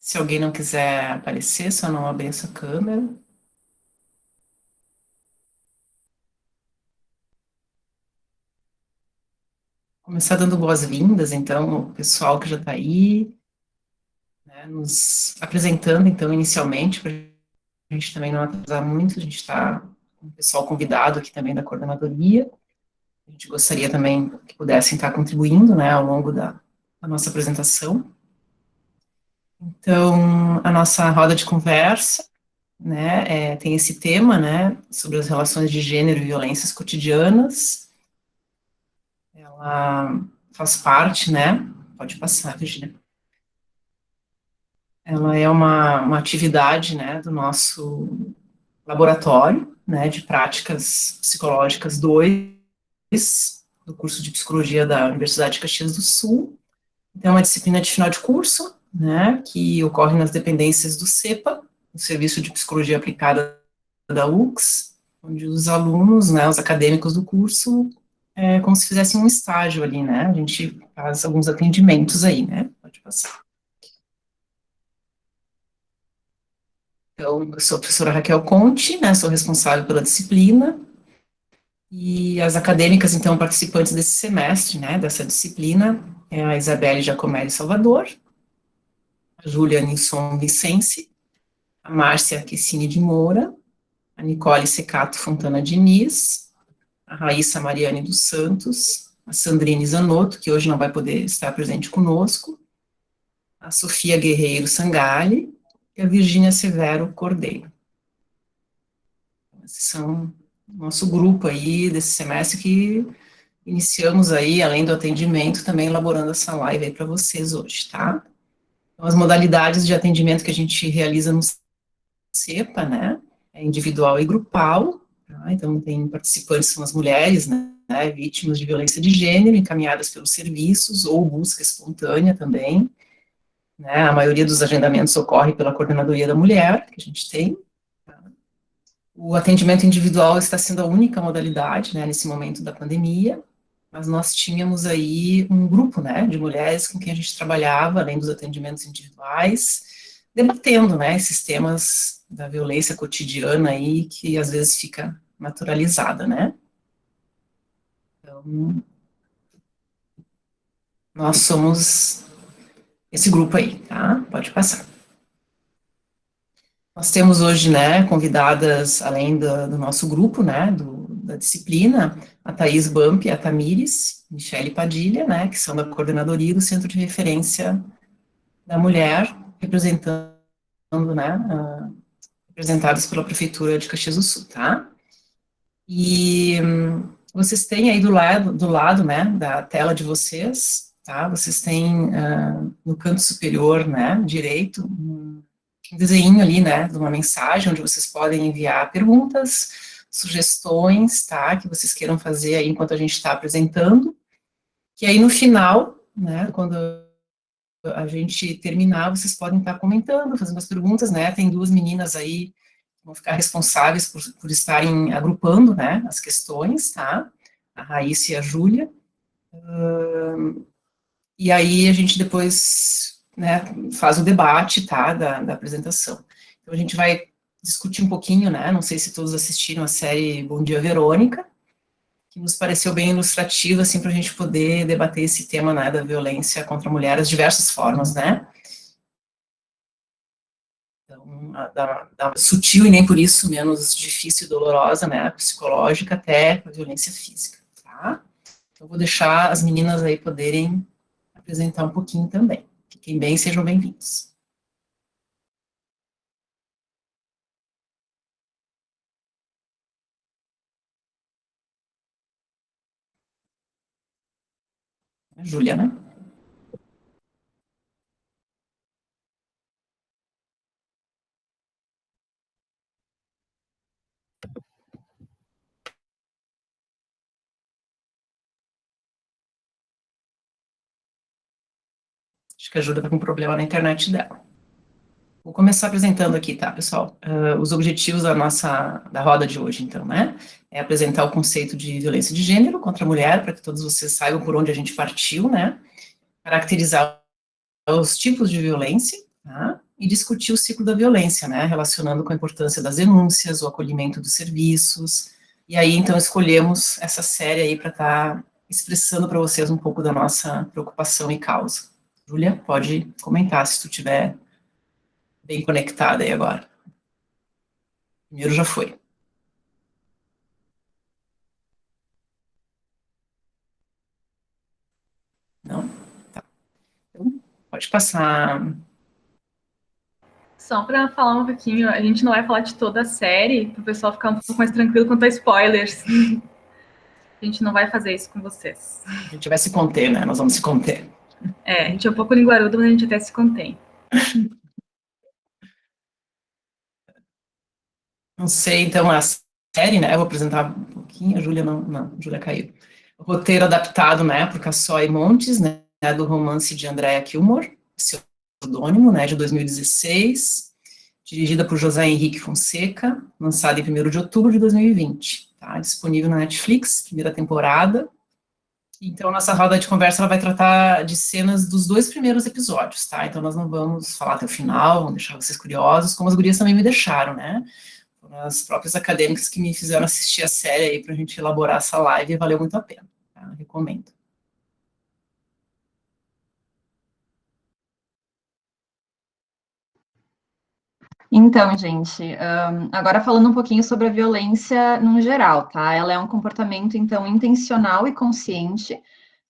Se alguém não quiser aparecer, só não abrir essa câmera. Começar dando boas-vindas, então, o pessoal que já está aí, né, nos apresentando, então, inicialmente, para a gente também não atrasar muito, a gente está com o pessoal convidado aqui também da coordenadoria. A gente gostaria também que pudessem estar contribuindo, né, ao longo da nossa apresentação. Então, a nossa roda de conversa, né, tem esse tema, né, sobre as relações de gênero e violências cotidianas. Ela faz parte, né, pode passar, Virginia. Ela é uma atividade, né, do nosso laboratório, né, de práticas psicológicas 2, do curso de psicologia da Universidade de Caxias do Sul. Então, é uma disciplina de final de curso, né, que ocorre nas dependências do CEPA, o Serviço de Psicologia Aplicada da UX, onde os alunos, né, os acadêmicos do curso, como se fizessem um estágio ali, né, a gente faz alguns atendimentos aí, né, pode passar. Então, eu sou a professora Raquel Conte, né, sou responsável pela disciplina, e as acadêmicas, então, participantes desse semestre, né, dessa disciplina, é a Isabelle Giacomelli Salvador, a Júlia Nilson Vicense, a Márcia Quecine de Moura, a Nicole Secato Fontana Diniz, a Raíssa Mariane dos Santos, a Sandrine Zanotto, que hoje não vai poder estar presente conosco, a Sofia Guerreiro Sangali e a Virgínia Severo Cordeiro. Esses são o nosso grupo aí desse semestre que iniciamos aí, além do atendimento, também elaborando essa live aí para vocês hoje, tá? Então, as modalidades de atendimento que a gente realiza no CEPA, né, é individual e grupal, tá? Então tem participantes, são as mulheres, né, vítimas de violência de gênero, encaminhadas pelos serviços, ou busca espontânea também, né, a maioria dos agendamentos ocorre pela Coordenadoria da Mulher, que a gente tem. O atendimento individual está sendo a única modalidade, né, nesse momento da pandemia, mas nós tínhamos aí um grupo, né, de mulheres com quem a gente trabalhava, além dos atendimentos individuais, debatendo, né, esses temas da violência cotidiana aí, que às vezes fica naturalizada, né. Então, nós somos esse grupo aí, tá? Pode passar. Nós temos hoje, né, convidadas, além do nosso grupo, né, da disciplina, a Thaís Bump e a Tamires, Michele Padilha, né, que são da coordenadoria do Centro de Referência da Mulher, representando, né, representados pela Prefeitura de Caxias do Sul, tá? E vocês têm aí do lado, né, da tela de vocês, tá? Vocês têm no canto superior, né, direito, um desenho ali, né, de uma mensagem onde vocês podem enviar perguntas, sugestões, tá, que vocês queiram fazer aí enquanto a gente está apresentando, que aí no final, né, quando a gente terminar, vocês podem estar comentando, fazendo as perguntas, né, tem duas meninas aí que vão ficar responsáveis por estarem agrupando, né, as questões, tá, a Raíssa e a Júlia, e aí a gente depois, né, faz o debate, tá, da apresentação. Então a gente vai discutir um pouquinho, né, não sei se todos assistiram a série Bom Dia, Verônica, que nos pareceu bem ilustrativa, assim, para a gente poder debater esse tema, né, da violência contra a mulher, as diversas formas, né. Então, da sutil e nem por isso menos difícil e dolorosa, né, psicológica, até a violência física, tá. Então, vou deixar as meninas aí poderem apresentar um pouquinho também. Fiquem bem, sejam bem-vindos. A Júlia, né? Acho que a Júlia está com um problema na internet dela. Vou começar apresentando aqui, tá, pessoal? Os objetivos da roda de hoje, então, né? É apresentar o conceito de violência de gênero contra a mulher, para que todos vocês saibam por onde a gente partiu, né? Caracterizar os tipos de violência, tá? e discutir o ciclo da violência, né, relacionando com a importância das denúncias, o acolhimento dos serviços, e aí, então, escolhemos essa série aí para estar expressando para vocês um pouco da nossa preocupação e causa. Júlia, pode comentar se tu estiver bem conectada aí agora. Primeiro já foi. Não? Tá. Então, pode passar. Só para falar um pouquinho, a gente não vai falar de toda a série, para o pessoal ficar um pouco mais tranquilo quanto a spoilers. A gente não vai fazer isso com vocês. A gente vai se conter, né? Nós vamos se conter. A gente é um pouco linguarudo, mas a gente até se contém. Não sei, então, a série, né? Eu vou apresentar um pouquinho. A Júlia não, a Júlia caiu. O roteiro adaptado, né, por Cassói Montes, né, do romance de Andrea Kilmore, pseudônimo, né, de 2016, dirigida por José Henrique Fonseca, lançada em 1º de outubro de 2020, tá, disponível na Netflix, primeira temporada. Então, nossa roda de conversa ela vai tratar de cenas dos 2 primeiros episódios, tá, então nós não vamos falar até o final, vamos deixar vocês curiosos, como as gurias também me deixaram, né, as próprias acadêmicas que me fizeram assistir a série aí para a gente elaborar essa live, e valeu muito a pena, tá? Recomendo. Então, gente, agora falando um pouquinho sobre a violência no geral, tá? Ela é um comportamento, então, intencional e consciente,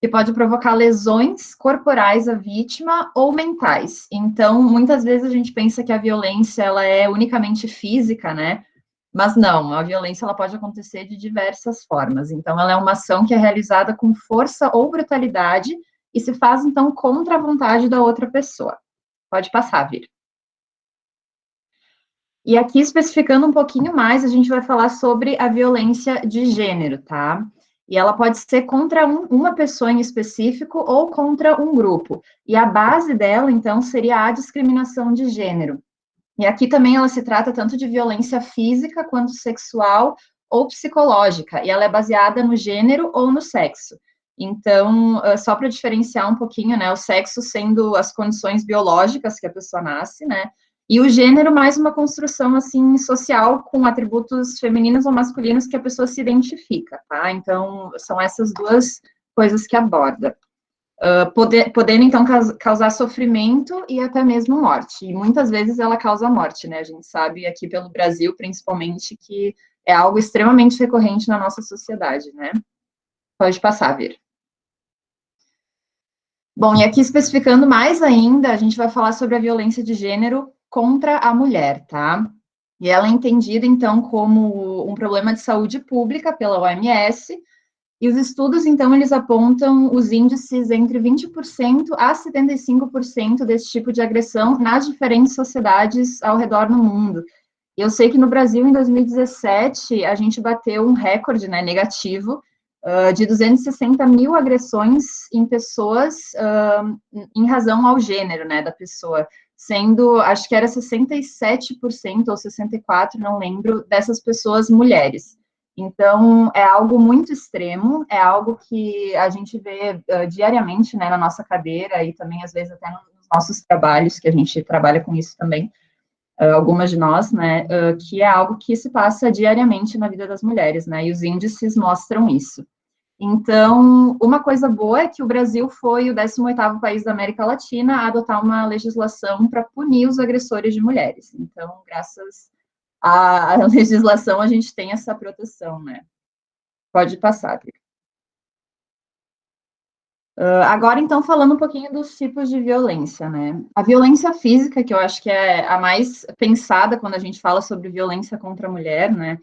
que pode provocar lesões corporais à vítima ou mentais. Então, muitas vezes a gente pensa que a violência, ela é unicamente física, né? Mas não, a violência, ela pode acontecer de diversas formas. Então, ela é uma ação que é realizada com força ou brutalidade e se faz, então, contra a vontade da outra pessoa. Pode passar, Vir. E aqui, especificando um pouquinho mais, a gente vai falar sobre a violência de gênero, tá? E ela pode ser contra uma pessoa em específico ou contra um grupo. E a base dela, então, seria a discriminação de gênero. E aqui também ela se trata tanto de violência física quanto sexual ou psicológica. E ela é baseada no gênero ou no sexo. Então, só para diferenciar um pouquinho, né? O sexo sendo as condições biológicas que a pessoa nasce, né? E o gênero mais uma construção, assim, social com atributos femininos ou masculinos que a pessoa se identifica, tá? Então, são essas duas coisas que aborda. Podendo, então, causar sofrimento e até mesmo morte. E muitas vezes ela causa morte, né? A gente sabe aqui pelo Brasil, principalmente, que é algo extremamente recorrente na nossa sociedade, né? Pode passar, Vir. Bom, e aqui especificando mais ainda, a gente vai falar sobre a violência de gênero contra a mulher, tá? E ela é entendida, então, como um problema de saúde pública pela OMS, e os estudos, então, eles apontam os índices entre 20% a 75% desse tipo de agressão nas diferentes sociedades ao redor do mundo. E eu sei que no Brasil, em 2017, a gente bateu um recorde, né, negativo, de 260 mil agressões em pessoas em razão ao gênero, né, da pessoa, sendo, acho que era 67% ou 64%, não lembro, dessas pessoas mulheres. Então, é algo muito extremo, é algo que a gente vê diariamente, né, na nossa cadeira e também, às vezes, até nos nossos trabalhos, que a gente trabalha com isso também, algumas de nós, né, que é algo que se passa diariamente na vida das mulheres, né, e os índices mostram isso. Então, uma coisa boa é que o Brasil foi o 18º país da América Latina a adotar uma legislação para punir os agressores de mulheres. Então, graças à legislação, a gente tem essa proteção, né? Pode passar, Drica. Agora, então, falando um pouquinho dos tipos de violência, né? A violência física, que eu acho que é a mais pensada quando a gente fala sobre violência contra a mulher, né?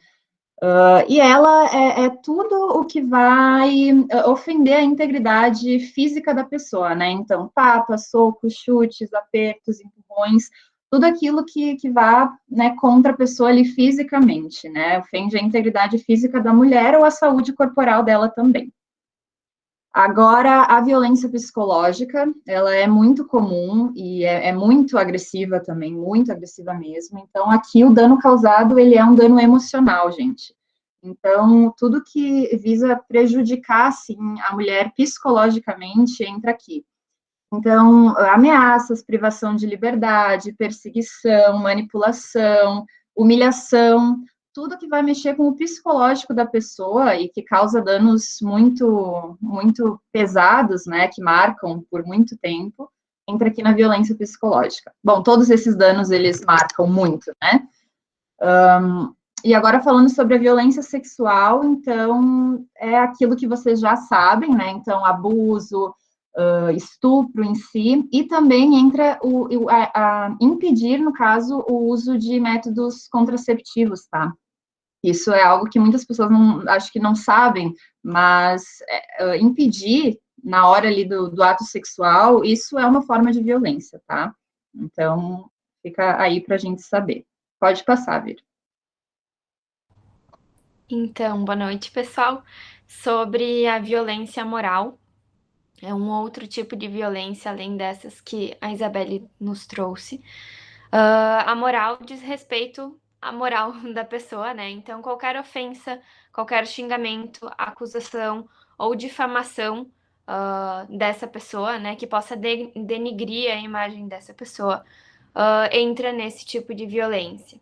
E ela é tudo o que vai ofender a integridade física da pessoa, né? Então, tapas, socos, chutes, apertos, empurrões, tudo aquilo que vá, né, contra a pessoa ali fisicamente, né? Ofende a integridade física da mulher ou a saúde corporal dela também. Agora, a violência psicológica, ela é muito comum e é muito agressiva também, muito agressiva mesmo. Então, aqui o dano causado, ele é um dano emocional, gente. Então, tudo que visa prejudicar, assim, a mulher psicologicamente entra aqui. Então, ameaças, privação de liberdade, perseguição, manipulação, humilhação, tudo que vai mexer com o psicológico da pessoa e que causa danos muito, muito pesados, né, que marcam por muito tempo, entra aqui na violência psicológica. Bom, todos esses danos, eles marcam muito, né? E agora falando sobre a violência sexual, então, é aquilo que vocês já sabem, né? Então, abuso, estupro em si, e também entra a impedir, no caso, o uso de métodos contraceptivos, tá? Isso é algo que muitas pessoas acho que não sabem, mas impedir na hora ali do ato sexual, isso é uma forma de violência, tá? Então, fica aí para a gente saber. Pode passar, Vir. Então, boa noite, pessoal. Sobre a violência moral, é um outro tipo de violência além dessas que a Isabelle nos trouxe. A moral diz respeito à moral da pessoa, né? Então, qualquer ofensa, qualquer xingamento, acusação ou difamação dessa pessoa, né, que possa denigrir a imagem dessa pessoa, entra nesse tipo de violência.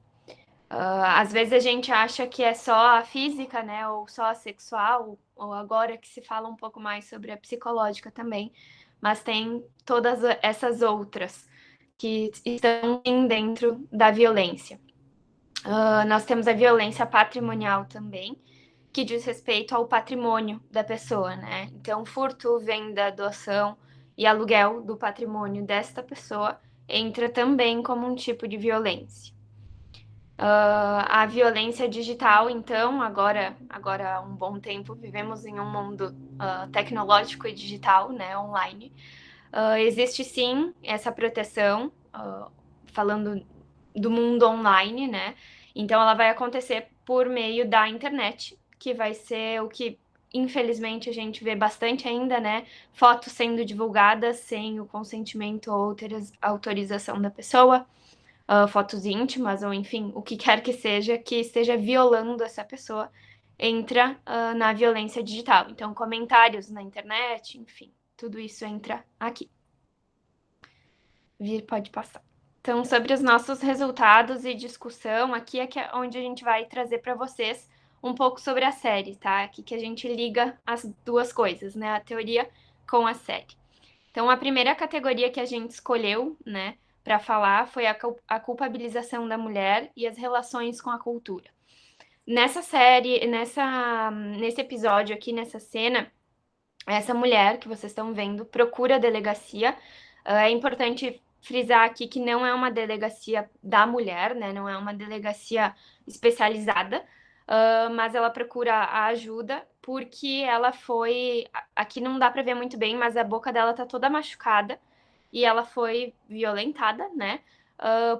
Às vezes a gente acha que é só a física, né, ou só a sexual, ou agora que se fala um pouco mais sobre a psicológica também, mas tem todas essas outras que estão dentro da violência. Nós temos a violência patrimonial também, que diz respeito ao patrimônio da pessoa, né? Então, furto, venda, doação e aluguel do patrimônio desta pessoa entra também como um tipo de violência. A violência digital, então, agora há um bom tempo, vivemos em um mundo tecnológico e digital, né, online. Existe sim essa proteção, falando do mundo online, né? Então, ela vai acontecer por meio da internet, que vai ser o que, infelizmente, a gente vê bastante ainda, né? Fotos sendo divulgadas sem o consentimento ou autorização da pessoa. Fotos íntimas, ou enfim, o que quer que esteja violando essa pessoa, entra na violência digital. Então, comentários na internet, enfim, tudo isso entra aqui. Vir, pode passar. Então, sobre os nossos resultados e discussão, aqui é onde a gente vai trazer para vocês um pouco sobre a série, tá? Aqui que a gente liga as duas coisas, né? A teoria com a série. Então, a primeira categoria que a gente escolheu, né, para falar foi a culpabilização da mulher e as relações com a cultura. Nessa série, nesse episódio aqui, nessa cena, essa mulher que vocês estão vendo procura a delegacia. É importante frisar aqui que não é uma delegacia da mulher, né? Não é uma delegacia especializada, mas ela procura a ajuda porque ela foi... Aqui não dá para ver muito bem, mas a boca dela tá toda machucada e ela foi violentada, né?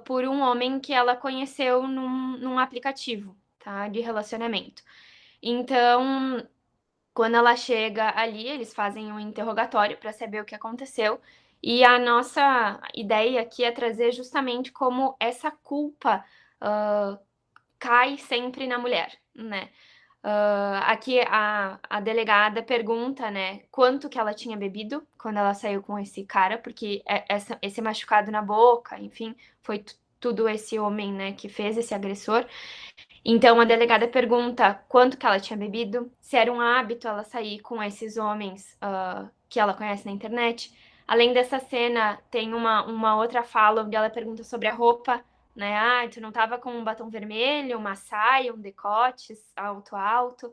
Por um homem que ela conheceu num aplicativo, tá? De relacionamento. Então, quando ela chega ali, eles fazem um interrogatório para saber o que aconteceu. E a nossa ideia aqui é trazer justamente como essa culpa cai sempre na mulher, né? Aqui a delegada pergunta, né, quanto que ela tinha bebido quando ela saiu com esse cara, porque esse machucado na boca, enfim, foi tudo esse homem, né, que fez esse agressor. Então, a delegada pergunta quanto que ela tinha bebido, se era um hábito ela sair com esses homens que ela conhece na internet. Além dessa cena, tem uma outra fala onde ela pergunta sobre a roupa, né? Ah, tu não tava com um batom vermelho, uma saia, um decote alto.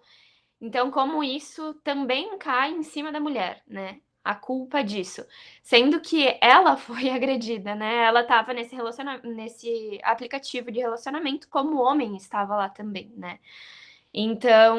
Então, como isso também cai em cima da mulher, né? A culpa disso. Sendo que ela foi agredida, né? Ela estava nesse aplicativo de relacionamento, como o homem estava lá também, né? Então,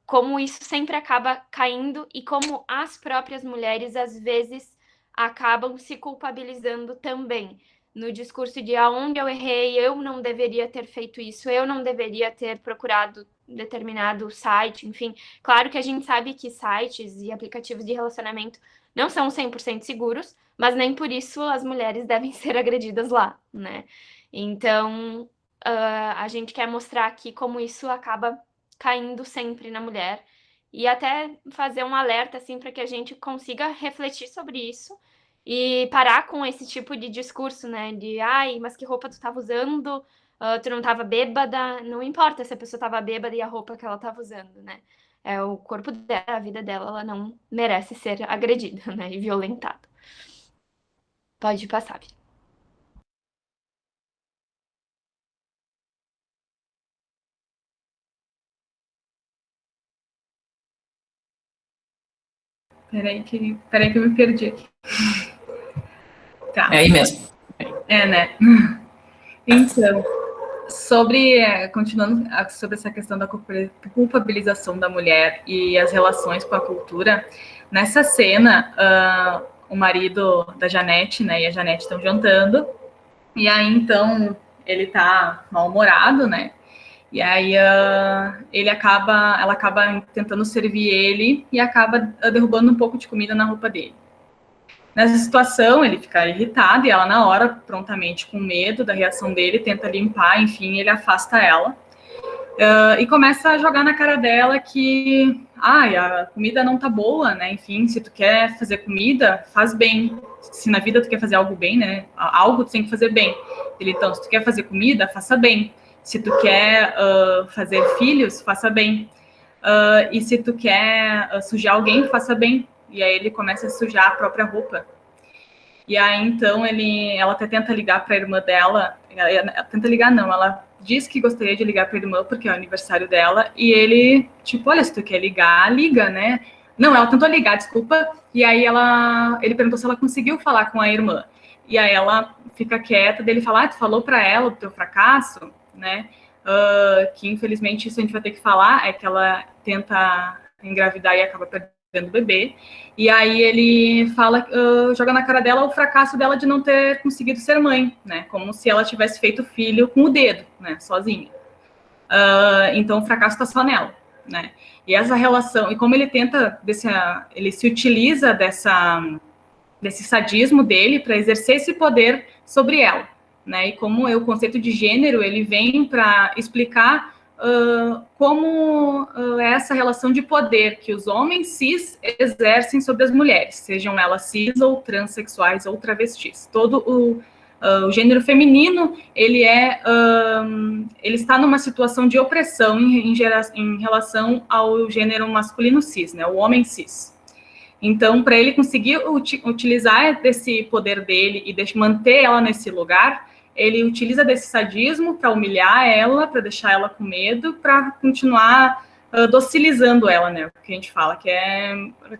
como isso sempre acaba caindo e como as próprias mulheres, às vezes, acabam se culpabilizando também. No discurso de aonde eu errei, eu não deveria ter feito isso, eu não deveria ter procurado determinado site, enfim. Claro que a gente sabe que sites e aplicativos de relacionamento não são 100% seguros, mas nem por isso as mulheres devem ser agredidas lá, né? Então, a gente quer mostrar aqui como isso acaba caindo sempre na mulher e até fazer um alerta assim para que a gente consiga refletir sobre isso e parar com esse tipo de discurso, né? De, ai, mas que roupa tu tava usando? Tu não tava bêbada? Não importa se a pessoa tava bêbada e a roupa que ela tava usando, né? É o corpo dela, a vida dela, ela não merece ser agredida, né? E violentada. Pode passar, Bia. Peraí que eu me perdi aqui. Tá. É aí mesmo. Né? Então, continuando sobre essa questão da culpabilização da mulher e as relações com a cultura, nessa cena, o marido da Janete, né, e a Janete estão jantando, e aí então ele tá mal-humorado, né, e aí ela acaba tentando servir ele e acaba derrubando um pouco de comida na roupa dele. Nessa situação, ele fica irritado e ela, na hora, prontamente, com medo da reação dele, tenta limpar, enfim, ele afasta ela. E começa a jogar na cara dela que a comida não tá boa, né? Enfim, se tu quer fazer comida, faz bem. Se na vida tu quer fazer algo bem, né? Algo tu tem que fazer bem. Então, se tu quer fazer comida, faça bem. Se tu quer fazer filhos, faça bem. E se tu quer sujar alguém, faça bem. E aí ele começa a sujar a própria roupa. E aí, então, ela até tenta ligar para a irmã dela. Ela tenta ligar, não. Ela diz que gostaria de ligar para a irmã, porque é o aniversário dela. E ele, tipo, olha, se tu quer ligar, liga, né? Não, ela tentou ligar, desculpa. E aí ele perguntou se ela conseguiu falar com a irmã. E aí ela fica quieta, daí ele fala, tu falou para ela do teu fracasso, né? Que infelizmente isso a gente vai ter que falar, é que ela tenta engravidar e acaba perdendo o bebê. E aí ele fala, joga na cara dela o fracasso dela de não ter conseguido ser mãe, né? Como se ela tivesse feito filho com o dedo, né? Sozinha. Então o fracasso está só nela, né? E essa relação, e como ele ele se utiliza desse sadismo dele para exercer esse poder sobre ela, né? E como o conceito de gênero, ele vem para explicar como é essa relação de poder que os homens cis exercem sobre as mulheres, sejam elas cis ou transexuais ou travestis. Todo o gênero feminino, ele está numa situação de opressão em relação ao gênero masculino cis, né? O homem cis. Então, para ele conseguir utilizar desse poder dele e manter ela nesse lugar, ele utiliza desse sadismo para humilhar ela, para deixar ela com medo, para continuar docilizando ela, né? O que a gente fala, que é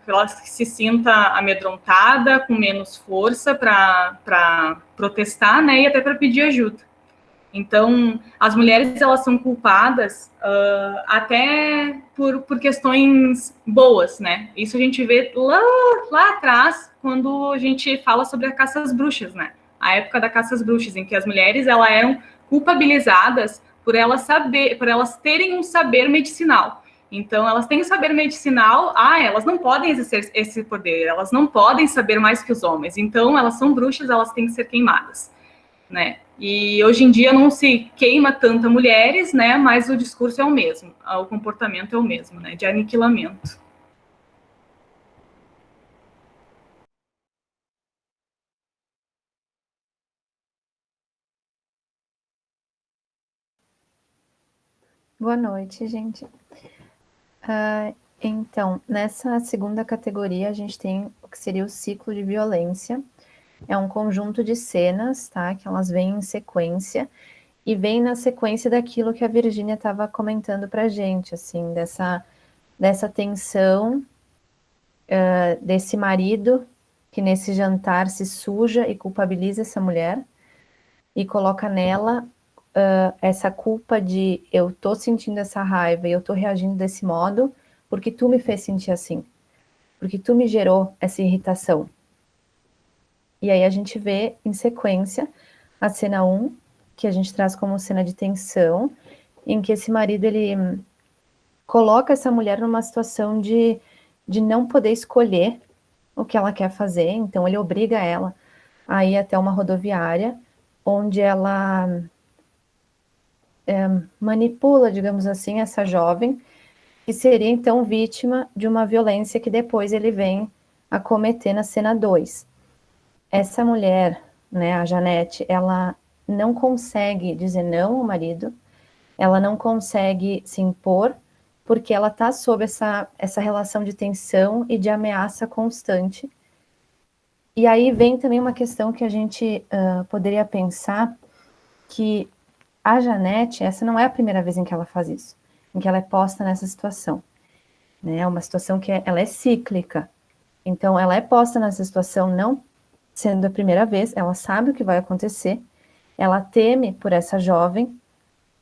que ela se sinta amedrontada, com menos força para protestar, né? E até para pedir ajuda. Então, as mulheres, elas são culpadas até por questões boas, né? Isso a gente vê lá atrás, quando a gente fala sobre a caça às bruxas, né? A época da caça às bruxas, em que as mulheres, elas eram culpabilizadas por elas terem um saber medicinal. Então, elas têm o saber medicinal, elas não podem exercer esse poder, elas não podem saber mais que os homens. Então, elas são bruxas, elas têm que ser queimadas, né? E hoje em dia não se queima tanto mulheres, né? Mas o discurso é o mesmo, o comportamento é o mesmo, né? De aniquilamento. Boa noite, gente. Então, nessa segunda categoria, a gente tem o que seria o ciclo de violência. É um conjunto de cenas, tá? Que elas vêm em sequência e vem na sequência daquilo que a Virgínia estava comentando pra gente, assim, dessa tensão desse marido que nesse jantar se suja e culpabiliza essa mulher e coloca nela essa culpa de eu tô sentindo essa raiva e eu tô reagindo desse modo porque tu me fez sentir assim, porque tu me gerou essa irritação. E aí a gente vê em sequência a cena 1, que a gente traz como cena de tensão, em que esse marido, ele coloca essa mulher numa situação de não poder escolher o que ela quer fazer, então ele obriga ela a ir até uma rodoviária, onde ela manipula, digamos assim, essa jovem, que seria então vítima de uma violência que depois ele vem a cometer na cena 2. essa mulher, né, a Janete, ela não consegue dizer não ao marido, ela não consegue se impor, porque ela está sob essa relação de tensão e de ameaça constante. E aí vem também uma questão que a gente poderia pensar, que a Janete, essa não é a primeira vez em que ela faz isso, em que ela é posta nessa situação, né? É uma situação que ela é cíclica. Então, ela é posta nessa situação não sendo a primeira vez, ela sabe o que vai acontecer, ela teme por essa jovem,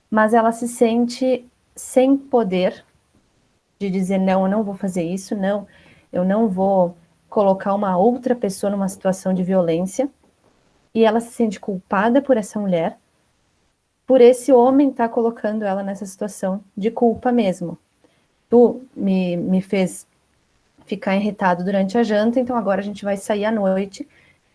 mas ela se sente sem poder de dizer, não, eu não vou fazer isso, não, eu não vou colocar uma outra pessoa numa situação de violência, e ela se sente culpada por essa mulher, por esse homem estar colocando ela nessa situação de culpa mesmo. Tu me fez ficar irritado durante a janta, então agora a gente vai sair à noite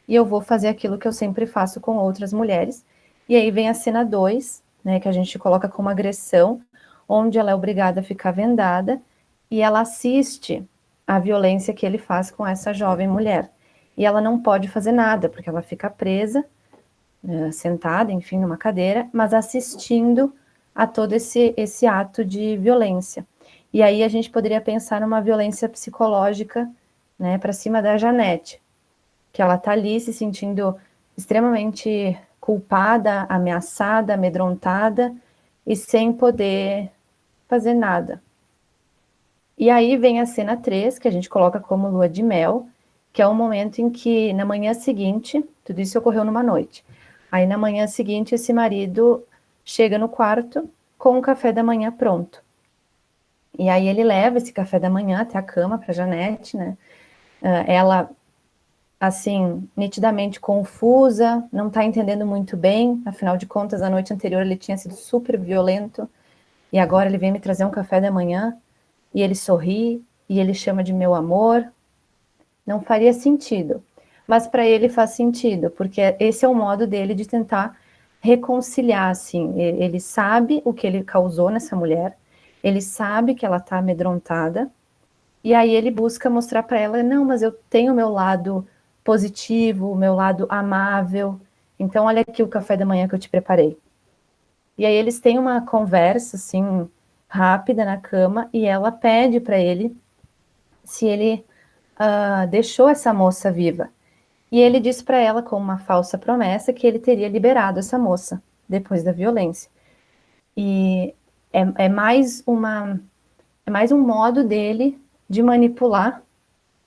e eu vou fazer aquilo que eu sempre faço com outras mulheres. E aí vem a cena 2, né, que a gente coloca como agressão, onde ela é obrigada a ficar vendada e ela assiste a violência que ele faz com essa jovem mulher. E ela não pode fazer nada, porque ela fica presa, sentada, enfim, numa cadeira, mas assistindo a todo esse ato de violência. E aí a gente poderia pensar numa violência psicológica, né, para cima da Janete, que ela está ali se sentindo extremamente culpada, ameaçada, amedrontada e sem poder fazer nada. E aí vem a cena 3, que a gente coloca como lua de mel, que é um momento em que, na manhã seguinte, tudo isso ocorreu numa noite, aí na manhã seguinte esse marido chega no quarto com o café da manhã pronto. E aí ele leva esse café da manhã até a cama para Janete, né? Ela, assim, nitidamente confusa, não está entendendo muito bem, afinal de contas, a noite anterior ele tinha sido super violento, e agora ele vem me trazer um café da manhã, e ele sorri, e ele chama de meu amor. Não faria sentido, mas para ele faz sentido, porque esse é o modo dele de tentar reconciliar, assim, ele sabe o que ele causou nessa mulher, ele sabe que ela está amedrontada, e aí ele busca mostrar para ela, não, mas eu tenho o meu lado positivo, o meu lado amável, então olha aqui o café da manhã que eu te preparei. E aí eles têm uma conversa, assim, rápida na cama, e ela pede para ele se ele deixou essa moça viva. E ele diz para ela, com uma falsa promessa, que ele teria liberado essa moça depois da violência. E é mais um modo dele de manipular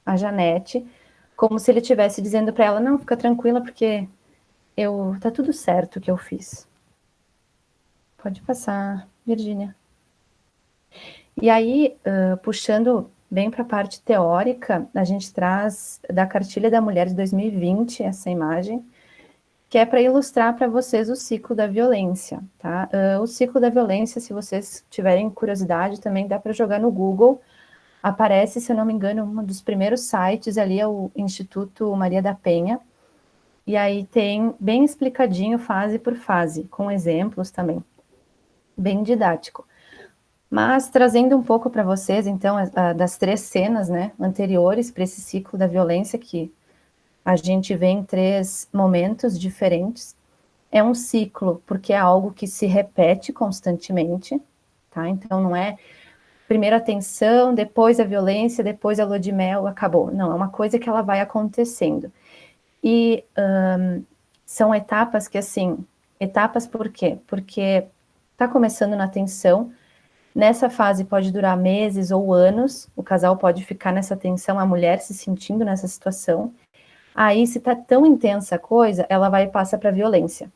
a Janete, como se ele estivesse dizendo para ela, não, fica tranquila, porque tá tudo certo o que eu fiz. Pode passar, Virgínia. E aí, puxando bem para a parte teórica, a gente traz da Cartilha da Mulher de 2020 essa imagem, que é para ilustrar para vocês o ciclo da violência, tá? O ciclo da violência, se vocês tiverem curiosidade, também dá para jogar no Google. Aparece, se eu não me engano, um dos primeiros sites ali é o Instituto Maria da Penha, e aí tem bem explicadinho, fase por fase, com exemplos também, bem didático. Mas trazendo um pouco para vocês, então, das 3 cenas, né, anteriores para esse ciclo da violência, que a gente vê em 3 momentos diferentes, é um ciclo, porque é algo que se repete constantemente, tá? Então, não é primeiro a tensão, depois a violência, depois a lua de mel, acabou. Não, é uma coisa que ela vai acontecendo. E são etapas que, assim, etapas por quê? Porque tá começando na tensão. Nessa fase pode durar meses ou anos, o casal pode ficar nessa tensão, a mulher se sentindo nessa situação. Aí, se tá tão intensa a coisa, ela vai e passa para violência.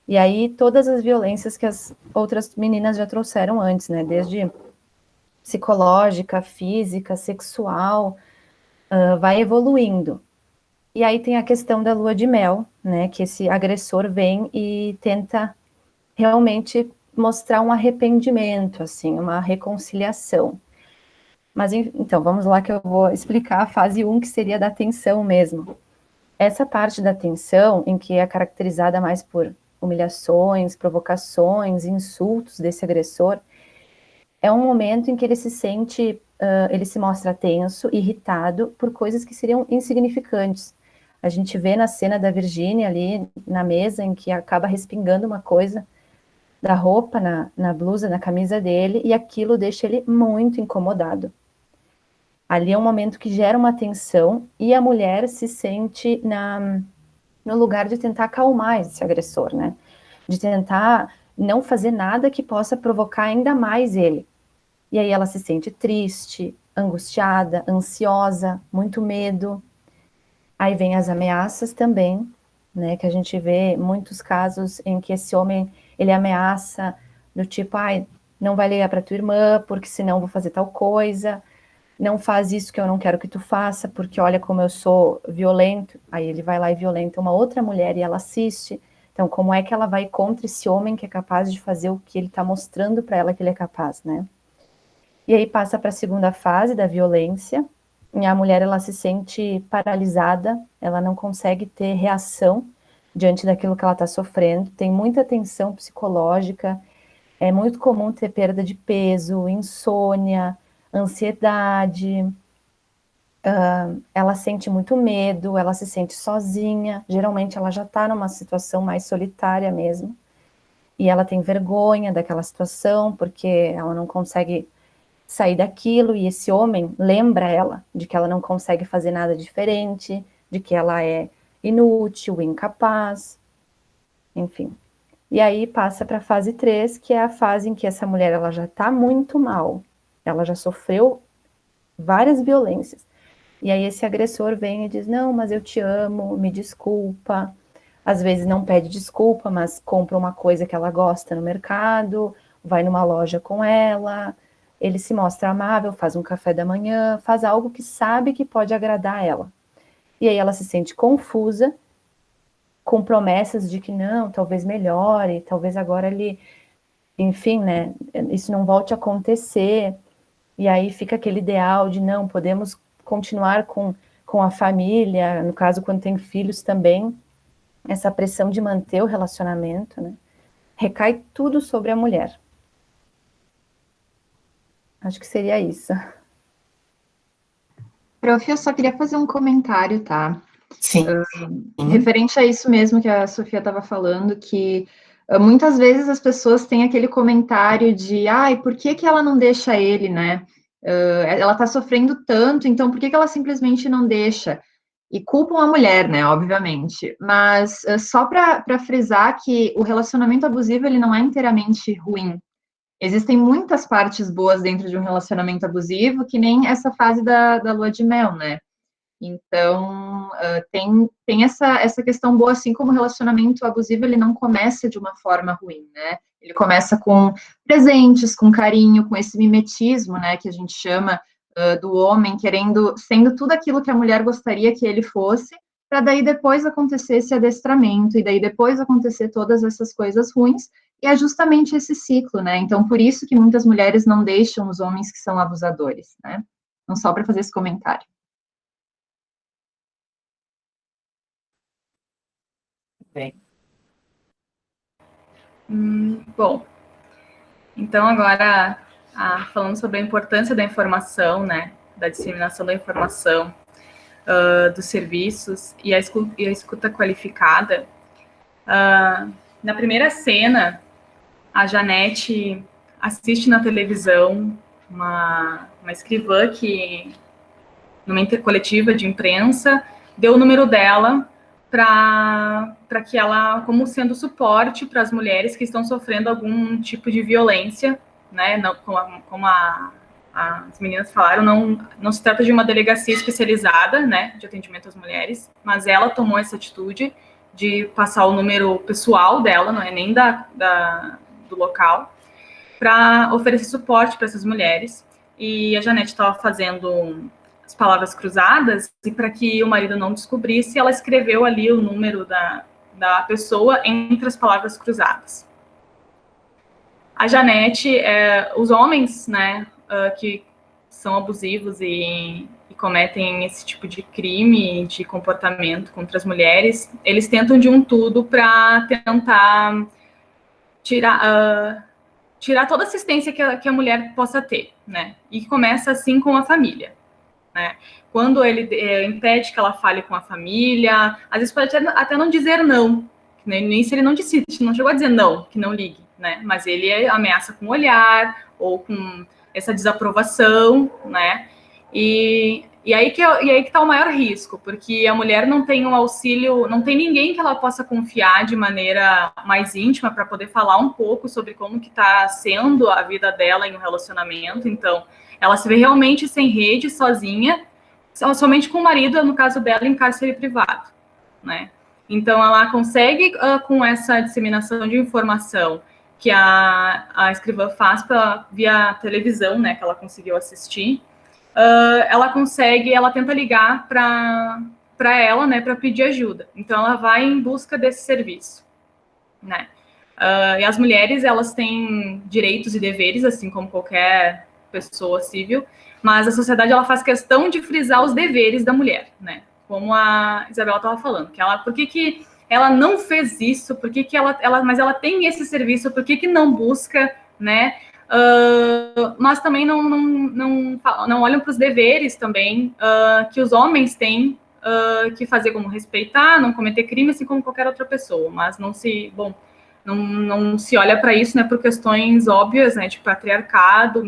E aí, todas as violências que as outras meninas já trouxeram antes, né? Desde psicológica, física, sexual, vai evoluindo. E aí tem a questão da lua de mel, né? Que esse agressor vem e tenta realmente mostrar um arrependimento, assim, uma reconciliação. Mas, então, vamos lá que eu vou explicar a fase 1, que seria da tensão mesmo. Essa parte da tensão, em que é caracterizada mais por humilhações, provocações, insultos desse agressor, é um momento em que ele se sente, ele se mostra tenso, irritado por coisas que seriam insignificantes. A gente vê na cena da Virginia ali na mesa, em que acaba respingando uma coisa da roupa na blusa, na camisa dele, e aquilo deixa ele muito incomodado. Ali é um momento que gera uma tensão, e a mulher se sente no lugar de tentar acalmar esse agressor, né? De tentar não fazer nada que possa provocar ainda mais ele. E aí ela se sente triste, angustiada, ansiosa, muito medo. Aí vem as ameaças também, né? Que a gente vê muitos casos em que esse homem, ele ameaça do tipo, ai, não vai ligar para tua irmã, porque senão vou fazer tal coisa. Não faz isso que eu não quero que tu faça, porque olha como eu sou violento. Aí ele vai lá e violenta uma outra mulher e ela assiste. Então, como é que ela vai contra esse homem que é capaz de fazer o que ele está mostrando para ela que ele é capaz, né? E aí passa para a segunda fase da violência, e a mulher, ela se sente paralisada, ela não consegue ter reação diante daquilo que ela está sofrendo, tem muita tensão psicológica, é muito comum ter perda de peso, insônia, ansiedade, ela sente muito medo, ela se sente sozinha, geralmente ela já está numa situação mais solitária mesmo, e ela tem vergonha daquela situação, porque ela não consegue sair daquilo, e esse homem lembra ela de que ela não consegue fazer nada diferente, de que ela é inútil, incapaz, enfim. E aí passa para a fase 3, que é a fase em que essa mulher ela já está muito mal, ela já sofreu várias violências, e aí esse agressor vem e diz, não, mas eu te amo, me desculpa. Às vezes não pede desculpa, mas compra uma coisa que ela gosta no mercado, vai numa loja com ela, ele se mostra amável, faz um café da manhã, faz algo que sabe que pode agradar ela. E aí ela se sente confusa, com promessas de que não, talvez melhore, talvez agora ele, enfim, né, isso não volte a acontecer. E aí fica aquele ideal de não, podemos continuar com a família, no caso quando tem filhos também, essa pressão de manter o relacionamento, né, recai tudo sobre a mulher. Acho que seria isso. Prof, eu só queria fazer um comentário, tá? Sim. Referente a isso mesmo que a Sofia estava falando, que muitas vezes as pessoas têm aquele comentário de, ai, por que que ela não deixa ele, né? Ela tá sofrendo tanto, então por que que ela simplesmente não deixa? E culpam a mulher, né, obviamente. Mas só para frisar que o relacionamento abusivo, ele não é inteiramente ruim. Existem muitas partes boas dentro de um relacionamento abusivo, que nem essa fase da lua de mel, né? Então, tem essa questão boa, assim como o relacionamento abusivo, ele não começa de uma forma ruim, né? Ele começa com presentes, com carinho, com esse mimetismo, né, que a gente chama do homem sendo tudo aquilo que a mulher gostaria que ele fosse, para daí depois acontecer esse adestramento, e daí depois acontecer todas essas coisas ruins, e é justamente esse ciclo, né? Então, por isso que muitas mulheres não deixam os homens que são abusadores, né? Não só para fazer esse comentário. Bem. Bom, então agora falando sobre a importância da informação, né, da disseminação da informação, dos serviços e a escuta qualificada. Na primeira cena, a Janete assiste na televisão uma escrivã que, numa coletiva de imprensa, deu o número dela para que ela, como sendo suporte para as mulheres que estão sofrendo algum tipo de violência, né? Não, como as meninas falaram, não se trata de uma delegacia especializada, né, de atendimento às mulheres, mas ela tomou essa atitude de passar o número pessoal dela, não é nem do local, para oferecer suporte para essas mulheres. E a Janete estava fazendo as palavras cruzadas, e para que o marido não descobrisse, ela escreveu ali o número da pessoa entre as palavras cruzadas. A Janete, os homens, né, que são abusivos e cometem esse tipo de crime, de comportamento contra as mulheres, eles tentam de um tudo para tentar tirar toda a assistência que a mulher possa ter, né? E começa assim com a família. né? Quando ele impede que ela fale com a família, às vezes pode até não dizer não, nem se ele não disse, não chegou a dizer não, que não ligue, né? Mas ele ameaça com o olhar ou com essa desaprovação, né? E aí que está o maior risco, porque a mulher não tem um auxílio, não tem ninguém que ela possa confiar de maneira mais íntima para poder falar um pouco sobre como que está sendo a vida dela em um relacionamento. Então, ela se vê realmente sem rede, sozinha, somente com o marido, no caso dela, em cárcere privado, né? Então, ela consegue, com essa disseminação de informação que a escrivã faz via televisão, né, que ela conseguiu assistir, ela tenta ligar para ela, né, para pedir ajuda. Então, ela vai em busca desse serviço, né? E as mulheres, elas têm direitos e deveres, assim como qualquer pessoa civil, mas a sociedade, ela faz questão de frisar os deveres da mulher, né? Como a Isabela estava falando, por que ela não fez isso, mas ela tem esse serviço, por que não busca, né? Mas também não olham para os deveres também que os homens têm que fazer, como respeitar, não cometer crime, assim como qualquer outra pessoa, mas não se olha para isso, né, por questões óbvias, né, de patriarcado,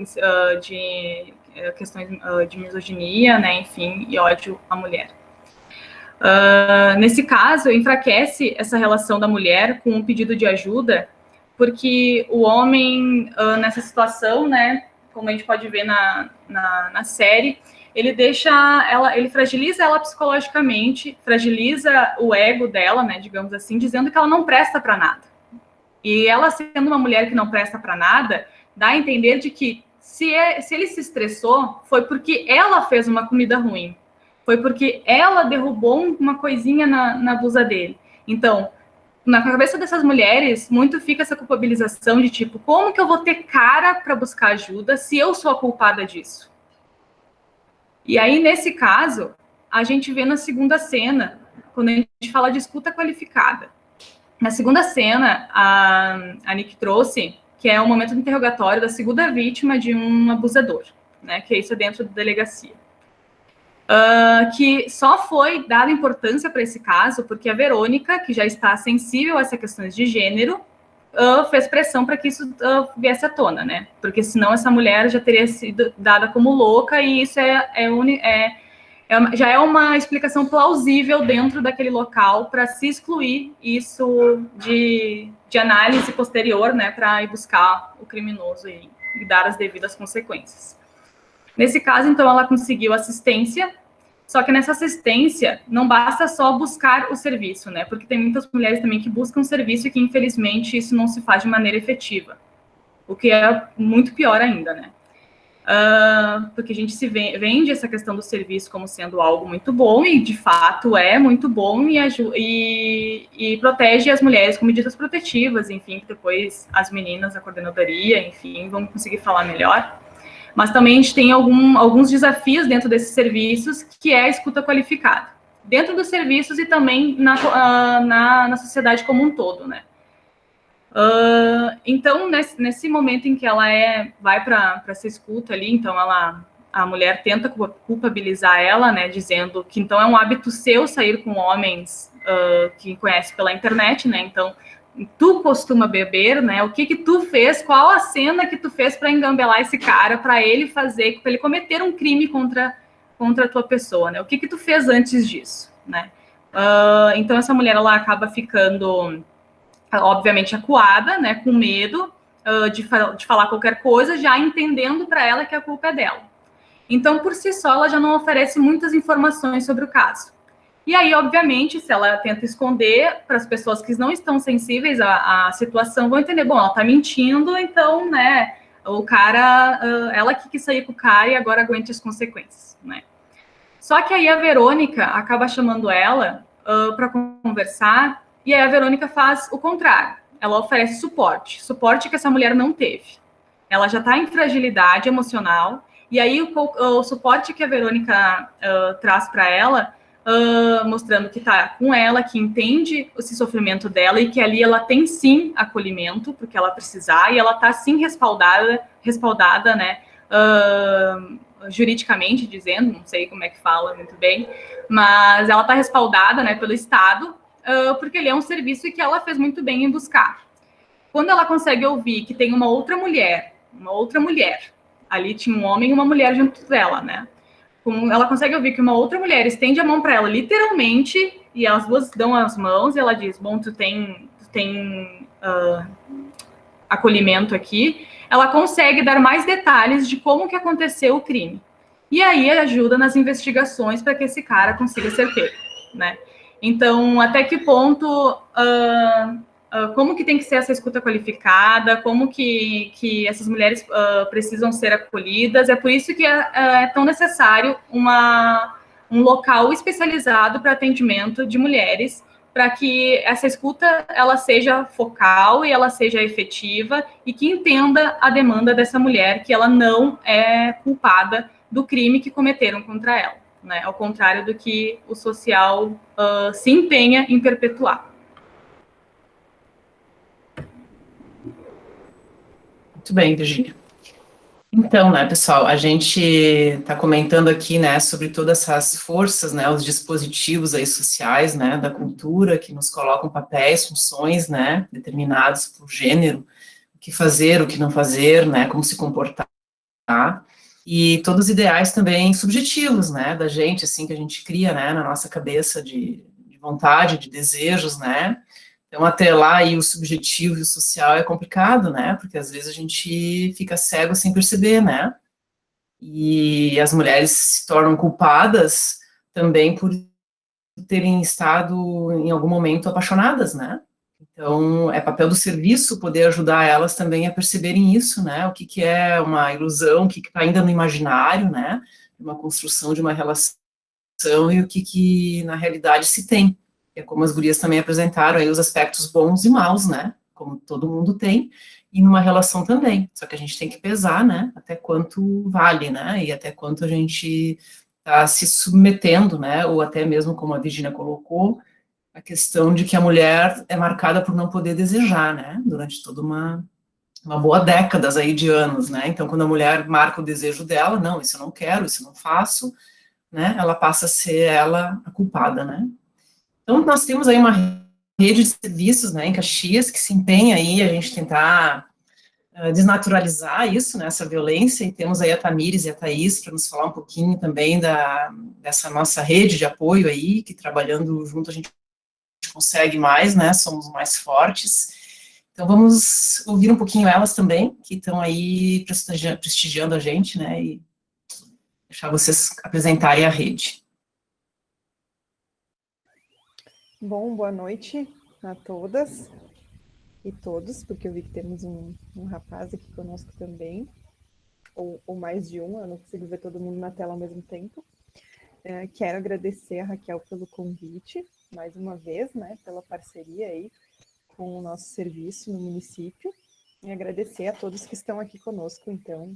de questões de misoginia, né, enfim, e ódio à mulher. Nesse caso, enfraquece essa relação da mulher com o pedido de ajuda, porque o homem, nessa situação, né, como a gente pode ver na série, ele fragiliza ela psicologicamente, fragiliza o ego dela, né, digamos assim, dizendo que ela não presta para nada. E ela, sendo uma mulher que não presta para nada, dá a entender de que se ele se estressou, foi porque ela fez uma comida ruim. Foi porque ela derrubou uma coisinha na blusa dele. Então, na cabeça dessas mulheres, muito fica essa culpabilização de tipo, como que eu vou ter cara para buscar ajuda se eu sou a culpada disso? E aí, nesse caso, a gente vê na segunda cena, quando a gente fala de escuta qualificada. Na segunda cena, a Nick trouxe, que é o momento do interrogatório da segunda vítima de um abusador, né? Que isso é dentro da delegacia. Que só foi dada importância para esse caso porque a Verônica, que já está sensível a essas questões de gênero, fez pressão para que isso viesse à tona, né? Porque senão essa mulher já teria sido dada como louca e isso já é uma explicação plausível dentro daquele local para se excluir isso de análise posterior, né? Para ir buscar o criminoso e dar as devidas consequências. Nesse caso, então, ela conseguiu assistência, só que nessa assistência não basta só buscar o serviço, né? Porque tem muitas mulheres também que buscam serviço e que, infelizmente, isso não se faz de maneira efetiva, o que é muito pior ainda, né? Porque a gente vende essa questão do serviço como sendo algo muito bom, e, de fato, é muito bom e protege as mulheres com medidas protetivas, enfim, que depois as meninas, a coordenadoria, enfim, vão conseguir falar melhor. Mas também a gente tem alguns desafios dentro desses serviços, que é a escuta qualificada. Dentro dos serviços e também na sociedade como um todo, né? Então, nesse momento em que ela vai para essa escuta ali, então a mulher tenta culpabilizar ela, né? Dizendo que então é um hábito seu sair com homens que conhece pela internet, né? Então, tu costuma beber, né? O que tu fez? Qual a cena que tu fez para engambelar esse cara, para ele cometer um crime contra a tua pessoa, né? O que tu fez antes disso, né? Então essa mulher, ela acaba ficando, obviamente, acuada, né? Com medo de falar qualquer coisa, já entendendo para ela que a culpa é dela. Então, por si só, ela já não oferece muitas informações sobre o caso. E aí, obviamente, se ela tenta esconder, para as pessoas que não estão sensíveis à situação, vão entender, bom, ela está mentindo, então, né, o cara, ela que quis sair com o cara e agora aguente as consequências, né. Só que aí a Verônica acaba chamando ela para conversar, e aí a Verônica faz o contrário. Ela oferece suporte que essa mulher não teve. Ela já está em fragilidade emocional, e aí o suporte que a Verônica traz para ela, mostrando que está com ela, que entende esse sofrimento dela e que ali ela tem sim acolhimento, porque ela precisar, e ela está sim respaldada, né, juridicamente dizendo, não sei como é que fala muito bem, mas ela está respaldada, né, pelo Estado, porque ele é um serviço que ela fez muito bem em buscar. Quando ela consegue ouvir que tem uma outra mulher, ali tinha um homem e uma mulher junto dela, né? Ela consegue ouvir que uma outra mulher estende a mão para ela, literalmente, e elas duas dão as mãos, e ela diz, bom, tu tem acolhimento aqui, ela consegue dar mais detalhes de como que aconteceu o crime. E aí ajuda nas investigações para que esse cara consiga ser pego, né? Então, até que ponto, como que tem que ser essa escuta qualificada, como que essas mulheres precisam ser acolhidas, é por isso que é tão necessário um local especializado para atendimento de mulheres, para que essa escuta ela seja focal e ela seja efetiva e que entenda a demanda dessa mulher, que ela não é culpada do crime que cometeram contra ela, né? Ao contrário do que o social se empenha em perpetuar. Muito bem, Virginia. Então, né, pessoal, a gente está comentando aqui, né, sobre todas essas forças, né, os dispositivos aí sociais, né, da cultura, que nos colocam papéis, funções, né, determinados por gênero, o que fazer, o que não fazer, né, como se comportar, e todos os ideais também subjetivos, né, da gente, assim, que a gente cria, né, na nossa cabeça de vontade, de desejos, né. Então, atrelar aí o subjetivo e o social é complicado, né, porque às vezes a gente fica cego sem perceber, né, e as mulheres se tornam culpadas também por terem estado em algum momento apaixonadas, né. Então, é papel do serviço poder ajudar elas também a perceberem isso, né, o que que é uma ilusão, o que que está ainda no imaginário, né, uma construção de uma relação e o que que na realidade se tem. É como as gurias também apresentaram aí os aspectos bons e maus, né, como todo mundo tem, e numa relação também, só que a gente tem que pesar, né, até quanto vale, né, e até quanto a gente está se submetendo, né, ou até mesmo, como a Virginia colocou, a questão de que a mulher é marcada por não poder desejar, né, durante toda uma boa décadas aí de anos, né, então quando a mulher marca o desejo dela, não, isso eu não quero, isso eu não faço, né, ela passa a ser ela a culpada, né. Então, nós temos aí uma rede de serviços, né, em Caxias, que se empenha aí a gente tentar desnaturalizar isso, né, essa violência, e temos aí a Tamires e a Thaís para nos falar um pouquinho também dessa nossa rede de apoio aí, que trabalhando junto a gente consegue mais, né, somos mais fortes. Então, vamos ouvir um pouquinho elas também, que estão aí prestigiando a gente, né, e deixar vocês apresentarem a rede. Bom, boa noite a todas e todos, porque eu vi que temos um rapaz aqui conosco também, ou mais de um, eu não consigo ver todo mundo na tela ao mesmo tempo. Quero agradecer a Raquel pelo convite, mais uma vez, né, pela parceria aí com o nosso serviço no município, e agradecer a todos que estão aqui conosco, então,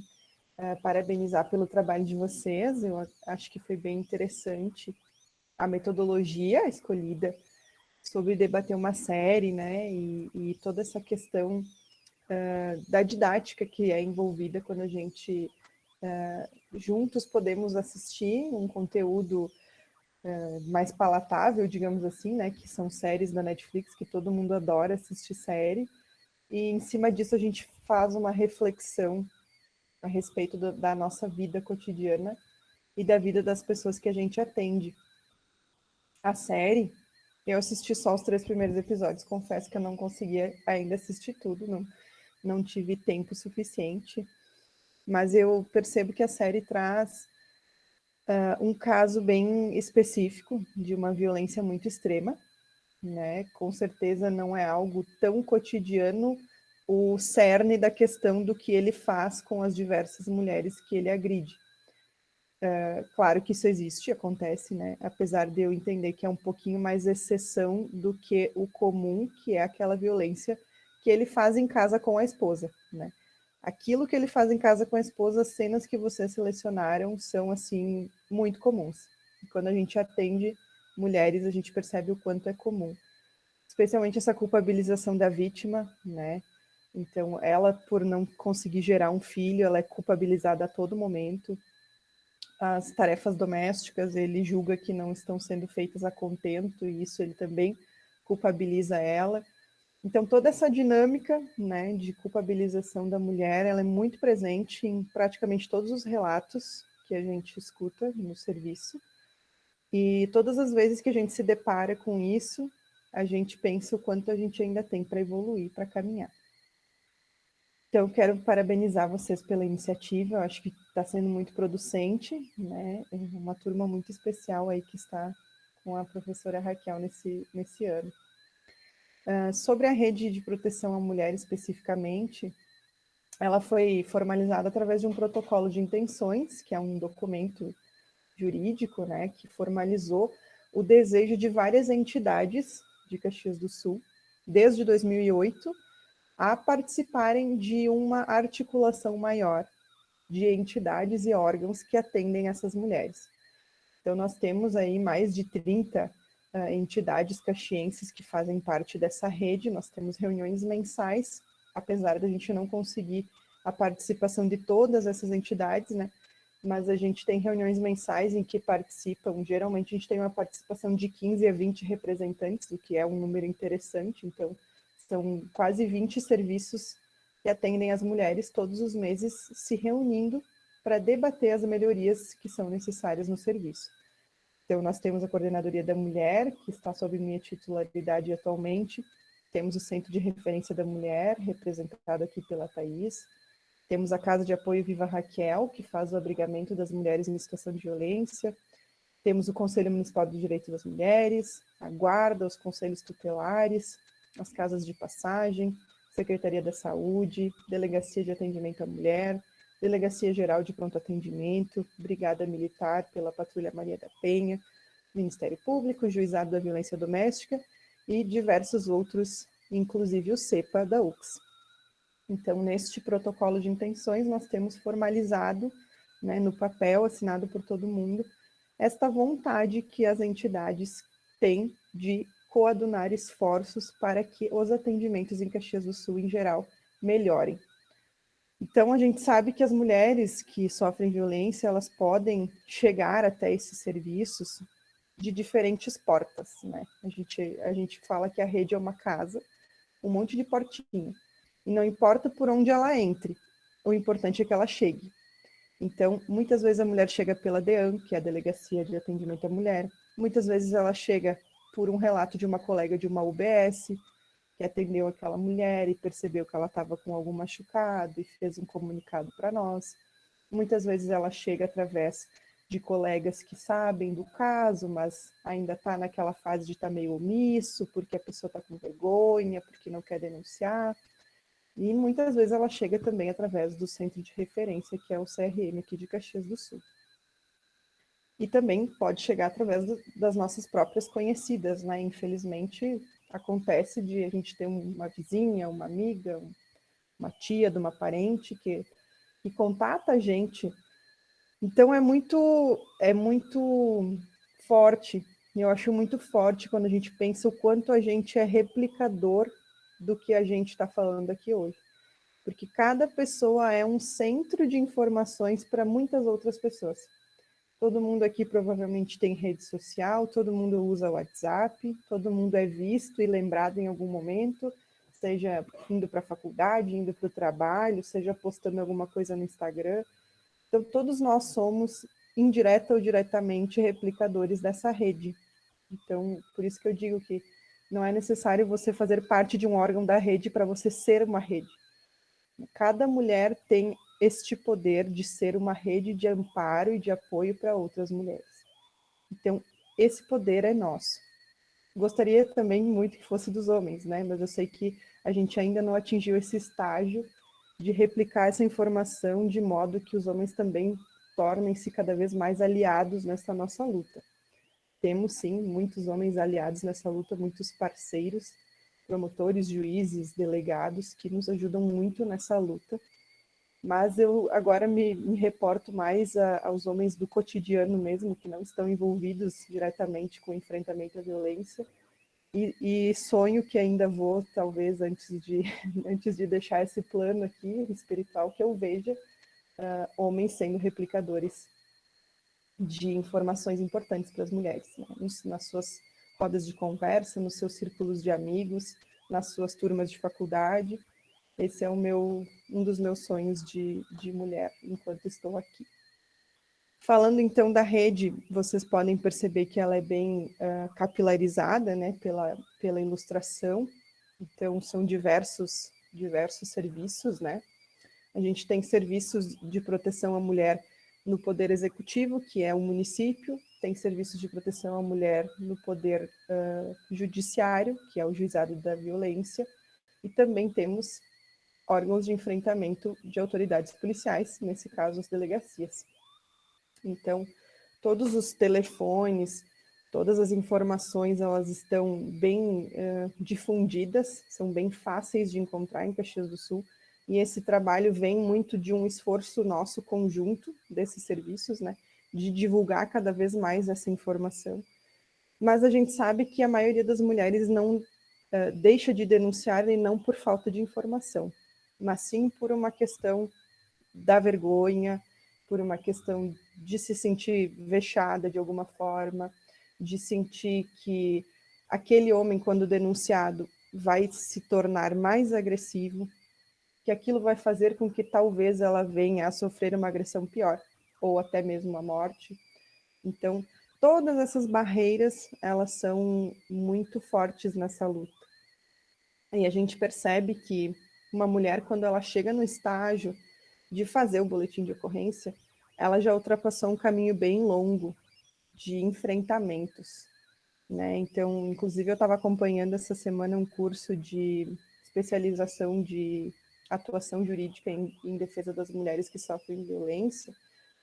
parabenizar pelo trabalho de vocês, eu acho que foi bem interessante a metodologia escolhida sobre debater uma série, né, e toda essa questão da didática que é envolvida quando a gente juntos podemos assistir um conteúdo mais palatável, digamos assim, né, que são séries da Netflix, que todo mundo adora assistir série, e em cima disso a gente faz uma reflexão a respeito da nossa vida cotidiana e da vida das pessoas que a gente atende. A série, eu assisti só os 3 primeiros episódios, confesso que eu não conseguia ainda assistir tudo, não tive tempo suficiente, mas eu percebo que a série traz um caso bem específico de uma violência muito extrema, né? Com certeza não é algo tão cotidiano o cerne da questão do que ele faz com as diversas mulheres que ele agride. Claro que isso existe, acontece, né? Apesar de eu entender que é um pouquinho mais exceção do que o comum, que é aquela violência que ele faz em casa com a esposa, né? Aquilo que ele faz em casa com a esposa, as cenas que vocês selecionaram são, assim, muito comuns. E quando a gente atende mulheres, a gente percebe o quanto é comum. Especialmente essa culpabilização da vítima, né? Então, ela, por não conseguir gerar um filho, ela é culpabilizada a todo momento. as tarefas domésticas, ele julga que não estão sendo feitas a contento, e isso ele também culpabiliza ela. Então, toda essa dinâmica, né, de culpabilização da mulher, ela é muito presente em praticamente todos os relatos que a gente escuta no serviço. E todas as vezes que a gente se depara com isso, a gente pensa o quanto a gente ainda tem para evoluir, para caminhar. Então, quero parabenizar vocês pela iniciativa, eu acho que está sendo muito producente, né? É uma turma muito especial aí que está com a professora Raquel nesse ano. Sobre a rede de proteção à mulher especificamente, ela foi formalizada através de um protocolo de intenções, que é um documento jurídico, né, que formalizou o desejo de várias entidades de Caxias do Sul, desde 2008, a participarem de uma articulação maior de entidades e órgãos que atendem essas mulheres. Então, nós temos aí mais de 30 entidades caxienses que fazem parte dessa rede, nós temos reuniões mensais, apesar da gente não conseguir a participação de todas essas entidades, né? Mas a gente tem reuniões mensais em que participam, geralmente a gente tem uma participação de 15 a 20 representantes, o que é um número interessante, então são quase 20 serviços que atendem as mulheres todos os meses se reunindo para debater as melhorias que são necessárias no serviço. Então, nós temos a Coordenadoria da Mulher, que está sob minha titularidade atualmente, temos o Centro de Referência da Mulher, representado aqui pela Thaís, temos a Casa de Apoio Viva Raquel, que faz o abrigamento das mulheres em situação de violência, temos o Conselho Municipal do Direito das Mulheres, a Guarda, os Conselhos Tutelares, as Casas de Passagem, Secretaria da Saúde, Delegacia de Atendimento à Mulher, Delegacia Geral de Pronto Atendimento, Brigada Militar pela Patrulha Maria da Penha, Ministério Público, Juizado da Violência Doméstica e diversos outros, inclusive o CEPA da UX. Então, neste protocolo de intenções, nós temos formalizado, né, no papel, assinado por todo mundo, esta vontade que as entidades têm de coadunar esforços para que os atendimentos em Caxias do Sul, em geral, melhorem. Então, a gente sabe que as mulheres que sofrem violência, elas podem chegar até esses serviços de diferentes portas, né? A gente fala que a rede é uma casa, um monte de portinha. E não importa por onde ela entre, o importante é que ela chegue. Então, muitas vezes a mulher chega pela DEAN, que é a Delegacia de Atendimento à Mulher, muitas vezes ela chega por um relato de uma colega de uma UBS, que atendeu aquela mulher e percebeu que ela estava com algum machucado e fez um comunicado para nós. Muitas vezes ela chega através de colegas que sabem do caso, mas ainda está naquela fase de estar meio omisso, porque a pessoa está com vergonha, porque não quer denunciar. E muitas vezes ela chega também através do centro de referência, que é o CRM aqui de Caxias do Sul. E também pode chegar através das nossas próprias conhecidas, né? Infelizmente, acontece de a gente ter uma vizinha, uma amiga, uma tia de uma parente que contata a gente. Então, é muito forte. Eu acho muito forte quando a gente pensa o quanto a gente é replicador do que a gente está falando aqui hoje. Porque cada pessoa é um centro de informações para muitas outras pessoas. Todo mundo aqui provavelmente tem rede social, todo mundo usa WhatsApp, todo mundo é visto e lembrado em algum momento, seja indo para a faculdade, indo para o trabalho, seja postando alguma coisa no Instagram. Então, todos nós somos, indireta ou diretamente, replicadores dessa rede. Então, por isso que eu digo que não é necessário você fazer parte de um órgão da rede para você ser uma rede. Cada mulher tem este poder de ser uma rede de amparo e de apoio para outras mulheres. Então, esse poder é nosso. Gostaria também muito que fosse dos homens, né? Mas eu sei que a gente ainda não atingiu esse estágio de replicar essa informação de modo que os homens também tornem-se cada vez mais aliados nessa nossa luta. Temos, sim, muitos homens aliados nessa luta, muitos parceiros, promotores, juízes, delegados, que nos ajudam muito nessa luta. Mas eu agora me reporto mais aos homens do cotidiano mesmo, que não estão envolvidos diretamente com o enfrentamento à violência, e sonho que ainda vou, talvez, antes de deixar esse plano aqui espiritual, que eu veja homens sendo replicadores de informações importantes para as mulheres, né? Nas suas rodas de conversa, nos seus círculos de amigos, nas suas turmas de faculdade. Esse é um dos meus sonhos de mulher enquanto estou aqui. Falando então da rede, vocês podem perceber que ela é bem capilarizada, né, pela ilustração. Então são diversos serviços, né? A gente tem serviços de proteção à mulher no Poder Executivo, que é o município, tem serviços de proteção à mulher no Poder Judiciário, que é o Juizado da Violência, e também temos órgãos de enfrentamento de autoridades policiais, nesse caso as delegacias. Então, todos os telefones, todas as informações, elas estão bem difundidas, são bem fáceis de encontrar em Caxias do Sul, e esse trabalho vem muito de um esforço nosso conjunto desses serviços, né, de divulgar cada vez mais essa informação. Mas a gente sabe que a maioria das mulheres não deixa de denunciar, e não por falta de informação, mas sim por uma questão da vergonha, por uma questão de se sentir vexada de alguma forma, de sentir que aquele homem, quando denunciado, vai se tornar mais agressivo, que aquilo vai fazer com que talvez ela venha a sofrer uma agressão pior, ou até mesmo a morte. Então, todas essas barreiras, elas são muito fortes nessa luta. E a gente percebe que uma mulher, quando ela chega no estágio de fazer o boletim de ocorrência, ela já ultrapassou um caminho bem longo de enfrentamentos, né? Então, inclusive, eu estava acompanhando essa semana um curso de especialização de atuação jurídica em defesa das mulheres que sofrem violência,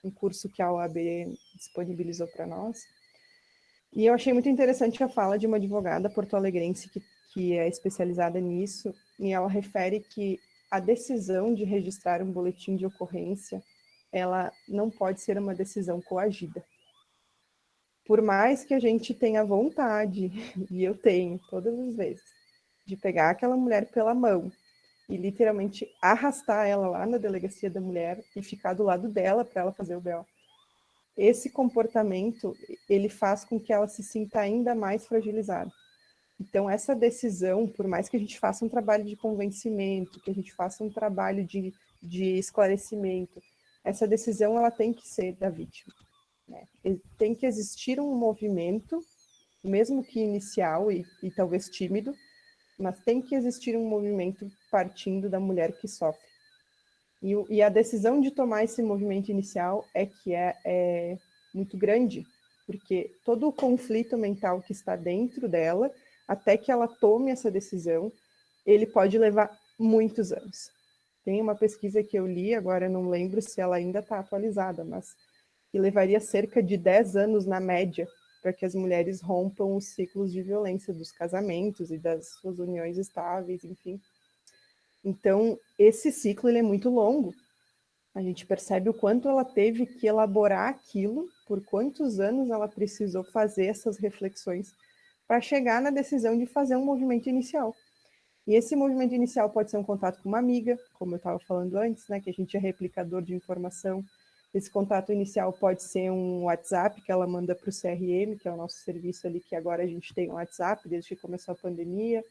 um curso que a OAB disponibilizou para nós. E eu achei muito interessante a fala de uma advogada porto-alegrense que é especializada nisso, e ela refere que a decisão de registrar um boletim de ocorrência, ela não pode ser uma decisão coagida. Por mais que a gente tenha vontade, e eu tenho todas as vezes, de pegar aquela mulher pela mão e literalmente arrastar ela lá na delegacia da mulher e ficar do lado dela para ela fazer o BO. Esse comportamento, ele faz com que ela se sinta ainda mais fragilizada. Então, essa decisão, por mais que a gente faça um trabalho de convencimento, que a gente faça um trabalho de esclarecimento, essa decisão ela tem que ser da vítima, né? Tem que existir um movimento, mesmo que inicial e talvez tímido, mas tem que existir um movimento partindo da mulher que sofre. E a decisão de tomar esse movimento inicial é que é muito grande, porque todo o conflito mental que está dentro dela, até que ela tome essa decisão, ele pode levar muitos anos. Tem uma pesquisa que eu li, agora eu não lembro se ela ainda está atualizada, mas que levaria cerca de 10 anos na média para que as mulheres rompam os ciclos de violência dos casamentos e das suas uniões estáveis, enfim. Então, esse ciclo ele é muito longo. A gente percebe o quanto ela teve que elaborar aquilo, por quantos anos ela precisou fazer essas reflexões para chegar na decisão de fazer um movimento inicial. E esse movimento inicial pode ser um contato com uma amiga, como eu estava falando antes, né, que a gente é replicador de informação. Esse contato inicial pode ser um WhatsApp que ela manda para o CRM, que é o nosso serviço ali, que agora a gente tem um WhatsApp desde que começou a pandemia.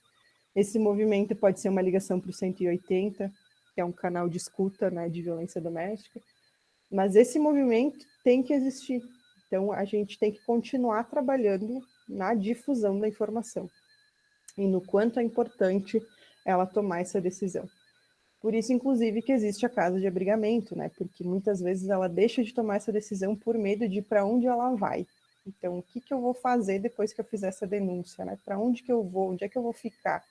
Esse movimento pode ser uma ligação para o 180, que é um canal de escuta, né, de violência doméstica. Mas esse movimento tem que existir. Então, a gente tem que continuar trabalhando na difusão da informação e no quanto é importante ela tomar essa decisão. Por isso, inclusive, que existe a casa de abrigamento, né? Porque muitas vezes ela deixa de tomar essa decisão por medo de para onde ela vai. Então, o que eu vou fazer depois que eu fizer essa denúncia, né? Para onde que eu vou? Onde é que eu vou ficar?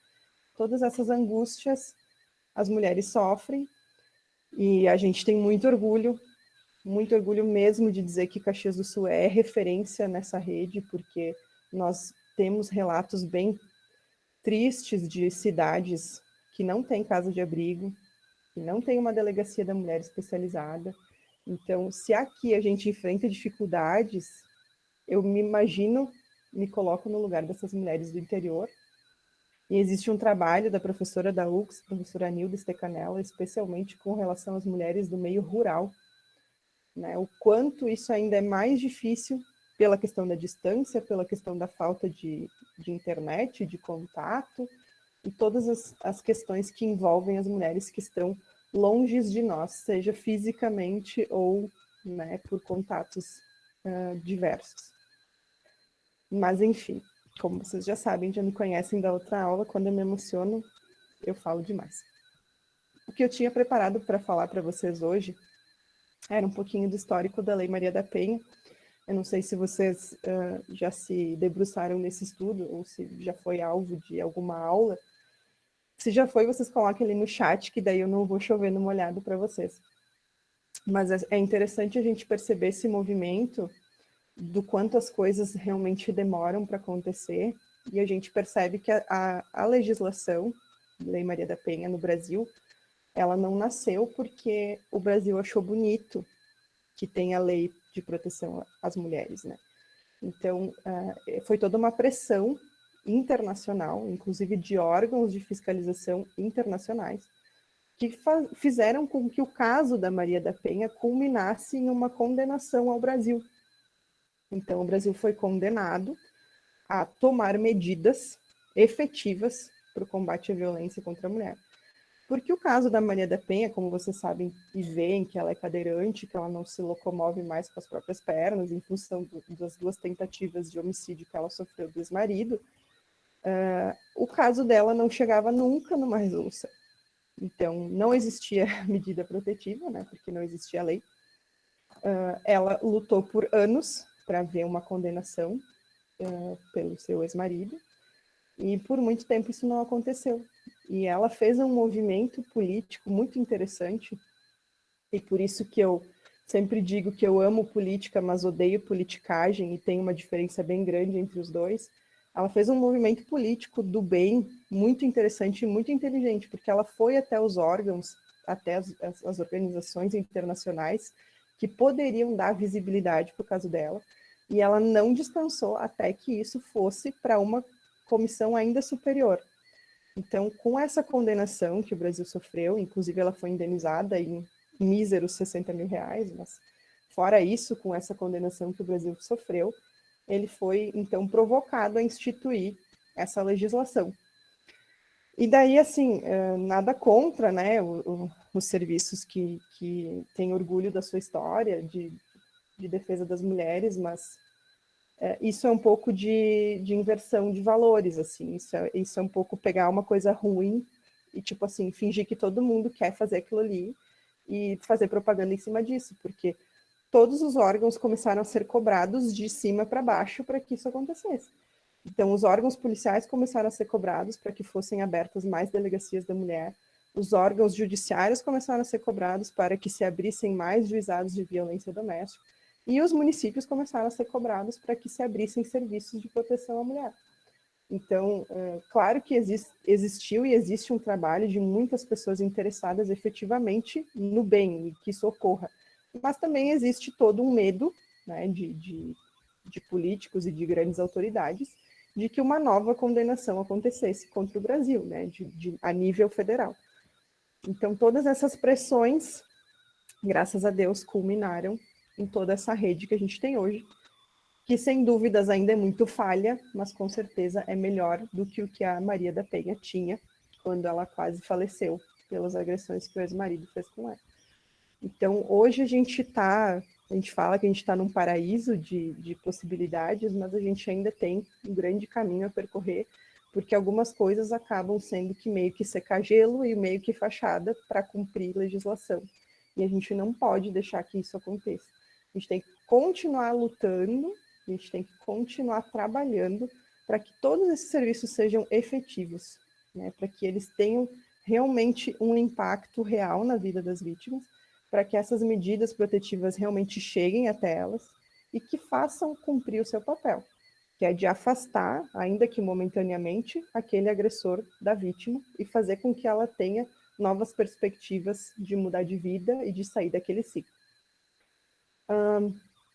Todas essas angústias as mulheres sofrem, e a gente tem muito orgulho mesmo de dizer que Caxias do Sul é referência nessa rede, porque nós temos relatos bem tristes de cidades que não têm casa de abrigo, que não tem uma delegacia da mulher especializada. Então, se aqui a gente enfrenta dificuldades, eu me coloco no lugar dessas mulheres do interior. E existe um trabalho da professora da UX, professora Nilda Stecanella, especialmente com relação às mulheres do meio rural, né? O quanto isso ainda é mais difícil pela questão da distância, pela questão da falta de internet, de contato, e todas as questões que envolvem as mulheres que estão longe de nós, seja fisicamente ou, né, por contatos diversos. Mas, enfim, como vocês já sabem, já me conhecem da outra aula, quando eu me emociono, eu falo demais. O que eu tinha preparado para falar para vocês hoje era um pouquinho do histórico da Lei Maria da Penha. Eu não sei se vocês já se debruçaram nesse estudo, ou se já foi alvo de alguma aula. Se já foi, vocês coloquem ali no chat, que daí eu não vou chover no molhado para vocês. Mas é interessante a gente perceber esse movimento do quanto as coisas realmente demoram para acontecer, e a gente percebe que a legislação, Lei Maria da Penha no Brasil, ela não nasceu porque o Brasil achou bonito que tem a lei de proteção às mulheres, né? Então, foi toda uma pressão internacional, inclusive de órgãos de fiscalização internacionais, que fizeram com que o caso da Maria da Penha culminasse em uma condenação ao Brasil. Então, o Brasil foi condenado a tomar medidas efetivas para o combate à violência contra a mulher. Porque o caso da Maria da Penha, como vocês sabem e veem, que ela é cadeirante, que ela não se locomove mais com as próprias pernas, em função das 2 tentativas de homicídio que ela sofreu do ex-marido, o caso dela não chegava nunca numa resolução. Então, não existia medida protetiva, né, porque não existia lei. Ela lutou por anos para ver uma condenação pelo seu ex-marido, e por muito tempo isso não aconteceu. E ela fez um movimento político muito interessante, e por isso que eu sempre digo que eu amo política, mas odeio politicagem, e tem uma diferença bem grande entre os dois. Ela fez um movimento político do bem muito interessante e muito inteligente, porque ela foi até os órgãos, até as organizações internacionais que poderiam dar visibilidade para o caso dela, e ela não descansou até que isso fosse para uma comissão ainda superior. Então, com essa condenação que o Brasil sofreu, inclusive ela foi indenizada em míseros 60 mil reais, mas fora isso, com essa condenação que o Brasil sofreu, ele foi, então, provocado a instituir essa legislação. E daí, assim, nada contra, né, os serviços que têm orgulho da sua história, de defesa das mulheres, mas isso é um pouco de inversão de valores, assim, isso é um pouco pegar uma coisa ruim e, tipo assim, fingir que todo mundo quer fazer aquilo ali e fazer propaganda em cima disso, porque todos os órgãos começaram a ser cobrados de cima para baixo para que isso acontecesse. Então, os órgãos policiais começaram a ser cobrados para que fossem abertas mais delegacias da mulher, os órgãos judiciários começaram a ser cobrados para que se abrissem mais juizados de violência doméstica, e os municípios começaram a ser cobrados para que se abrissem serviços de proteção à mulher. Então, claro que existiu e existe um trabalho de muitas pessoas interessadas efetivamente no bem e que isso ocorra, mas também existe todo um medo, né, de políticos e de grandes autoridades de que uma nova condenação acontecesse contra o Brasil, né, a nível federal. Então, todas essas pressões, graças a Deus, culminaram em toda essa rede que a gente tem hoje, que sem dúvidas ainda é muito falha, mas com certeza é melhor do que o que a Maria da Penha tinha quando ela quase faleceu pelas agressões que o ex-marido fez com ela. Então, hoje a gente fala que a gente está num paraíso de possibilidades, mas a gente ainda tem um grande caminho a percorrer, porque algumas coisas acabam sendo que meio que secar gelo e meio que fachada para cumprir legislação. E a gente não pode deixar que isso aconteça. A gente tem que continuar lutando, a gente tem que continuar trabalhando para que todos esses serviços sejam efetivos, né? Para que eles tenham realmente um impacto real na vida das vítimas, para que essas medidas protetivas realmente cheguem até elas e que façam cumprir o seu papel, que é de afastar, ainda que momentaneamente, aquele agressor da vítima e fazer com que ela tenha novas perspectivas de mudar de vida e de sair daquele ciclo.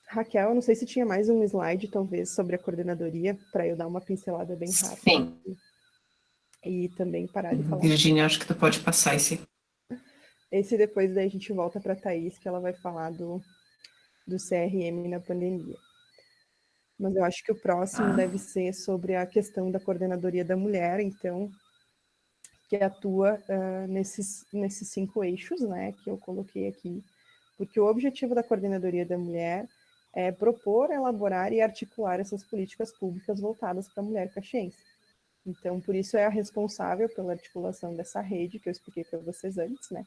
Raquel, eu não sei se tinha mais um slide, talvez, sobre a coordenadoria, para eu dar uma pincelada bem rápida. Sim. E também parar de falar. Virgínia, acho que tu pode passar esse. Esse depois daí a gente volta para a Thaís, que ela vai falar do CRM na pandemia. Mas eu acho que o próximo deve ser sobre a questão da Coordenadoria da Mulher, então, que atua nesses 5 eixos, né, que eu coloquei aqui, porque o objetivo da Coordenadoria da Mulher é propor, elaborar e articular essas políticas públicas voltadas para a mulher caxiense. Então, por isso é a responsável pela articulação dessa rede, que eu expliquei para vocês antes, né,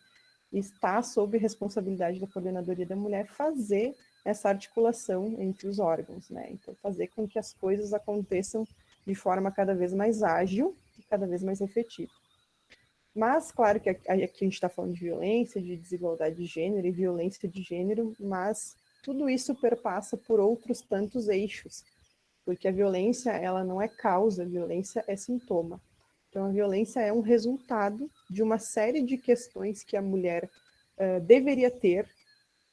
e está sob responsabilidade da Coordenadoria da Mulher fazer essa articulação entre os órgãos, né, então fazer com que as coisas aconteçam de forma cada vez mais ágil e cada vez mais efetiva. Mas, claro que aqui a gente está falando de violência, de desigualdade de gênero e violência de gênero, mas tudo isso perpassa por outros tantos eixos, porque a violência, ela não é causa, a violência é sintoma. Então, a violência é um resultado de uma série de questões que a mulher deveria ter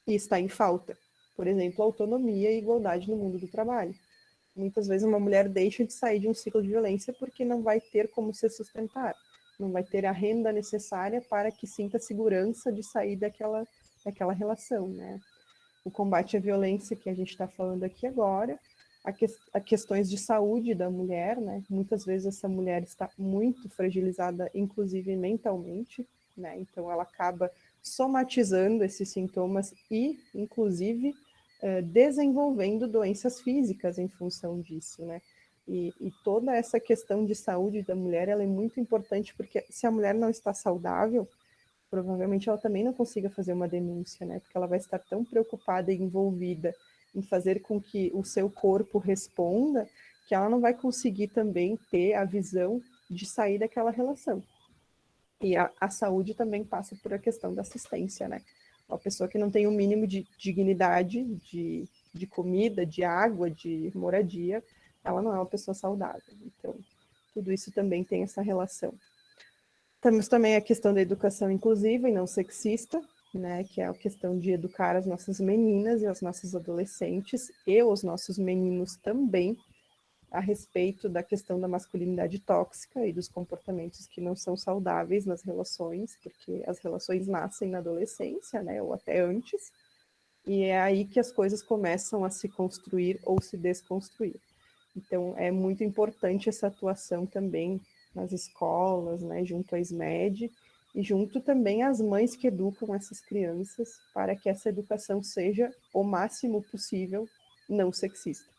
e está em falta. Por exemplo, autonomia e igualdade no mundo do trabalho. Muitas vezes uma mulher deixa de sair de um ciclo de violência porque não vai ter como se sustentar, não vai ter a renda necessária para que sinta segurança de sair daquela relação, né? O combate à violência que a gente está falando aqui agora, a questões de saúde da mulher, né? Muitas vezes essa mulher está muito fragilizada, inclusive mentalmente, né? Então ela acaba somatizando esses sintomas e, inclusive, desenvolvendo doenças físicas em função disso, né? E toda essa questão de saúde da mulher, ela é muito importante, porque se a mulher não está saudável, provavelmente ela também não consiga fazer uma denúncia, né? Porque ela vai estar tão preocupada e envolvida em fazer com que o seu corpo responda, que ela não vai conseguir também ter a visão de sair daquela relação. E a saúde também passa por a questão da assistência, né? Uma pessoa que não tem o mínimo de dignidade, de comida, de água, de moradia, ela não é uma pessoa saudável. Então, tudo isso também tem essa relação. Temos também a questão da educação inclusiva e não sexista, né, que é a questão de educar as nossas meninas e as nossas adolescentes e os nossos meninos também a respeito da questão da masculinidade tóxica e dos comportamentos que não são saudáveis nas relações, porque as relações nascem na adolescência, né, ou até antes, e é aí que as coisas começam a se construir ou se desconstruir. Então, é muito importante essa atuação também nas escolas, né, junto à SMED, e junto também às mães que educam essas crianças, para que essa educação seja o máximo possível não sexista.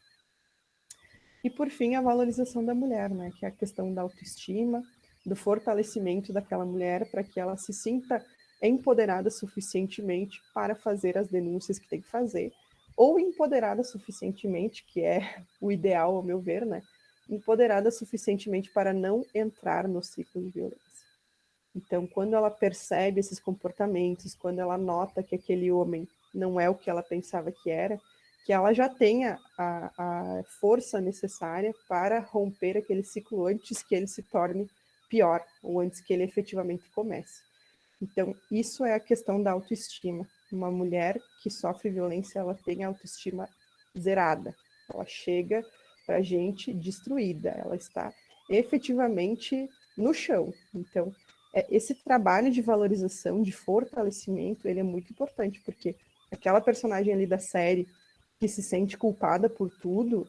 E, por fim, a valorização da mulher, né, que é a questão da autoestima, do fortalecimento daquela mulher para que ela se sinta empoderada suficientemente para fazer as denúncias que tem que fazer, ou empoderada suficientemente, que é o ideal, ao meu ver, né, empoderada suficientemente para não entrar no ciclo de violência. Então, quando ela percebe esses comportamentos, quando ela nota que aquele homem não é o que ela pensava que era, que ela já tenha a força necessária para romper aquele ciclo antes que ele se torne pior, ou antes que ele efetivamente comece. Então, isso é a questão da autoestima. Uma mulher que sofre violência, ela tem a autoestima zerada. Ela chega para a gente destruída, ela está efetivamente no chão. Então, esse trabalho de valorização, de fortalecimento, ele é muito importante, porque aquela personagem ali da série que se sente culpada por tudo,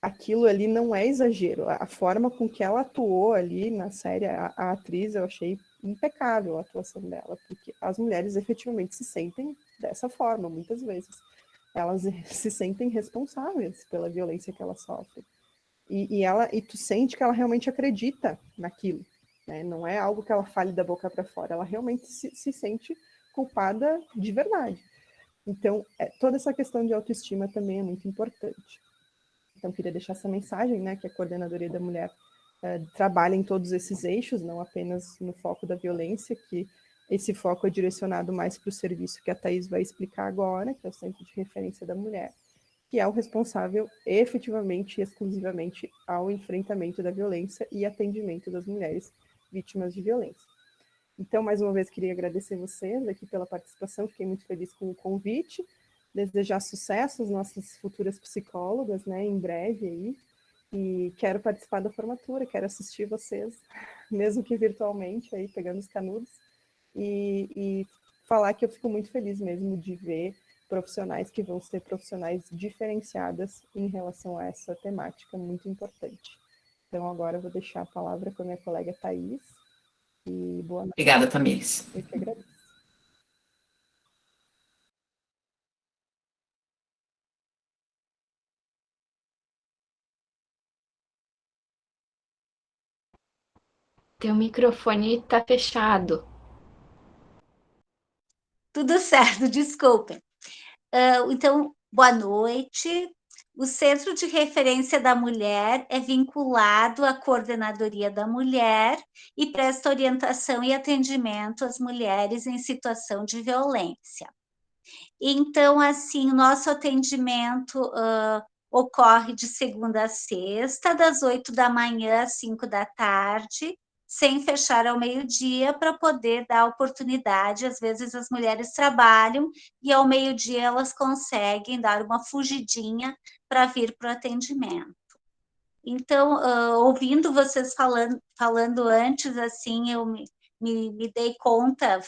aquilo ali não é exagero. A forma com que ela atuou ali na série, a atriz, eu achei impecável a atuação dela, porque as mulheres efetivamente se sentem dessa forma, muitas vezes. Elas se sentem responsáveis pela violência que elas sofrem. E tu sente que ela realmente acredita naquilo, né? Não é algo que ela fale da boca para fora, ela realmente se sente culpada de verdade. Então, toda essa questão de autoestima também é muito importante. Então, queria deixar essa mensagem, né, que a Coordenadoria da Mulher trabalha em todos esses eixos, não apenas no foco da violência, que esse foco é direcionado mais para o serviço que a Thaís vai explicar agora, que é o Centro de Referência da Mulher, que é o responsável efetivamente e exclusivamente ao enfrentamento da violência e atendimento das mulheres vítimas de violência. Então, mais uma vez, queria agradecer vocês aqui pela participação, fiquei muito feliz com o convite, desejar sucesso às nossas futuras psicólogas, né, em breve aí, e quero participar da formatura, quero assistir vocês, mesmo que virtualmente, aí, pegando os canudos, e falar que eu fico muito feliz mesmo de ver profissionais que vão ser profissionais diferenciadas em relação a essa temática muito importante. Então, agora eu vou deixar a palavra com a minha colega Thaís. E boa noite. Obrigada, Tamires. Eu que agradeço. Teu microfone está fechado. Tudo certo, desculpem. Então, boa noite. O Centro de Referência da Mulher é vinculado à Coordenadoria da Mulher e presta orientação e atendimento às mulheres em situação de violência. Então, assim, o nosso atendimento ocorre de segunda a sexta, das 8 da manhã às 5 da tarde, sem fechar ao meio-dia, para poder dar oportunidade. Às vezes as mulheres trabalham e ao meio-dia elas conseguem dar uma fugidinha para vir para o atendimento. Então, ouvindo vocês falando antes, assim, eu me dei conta,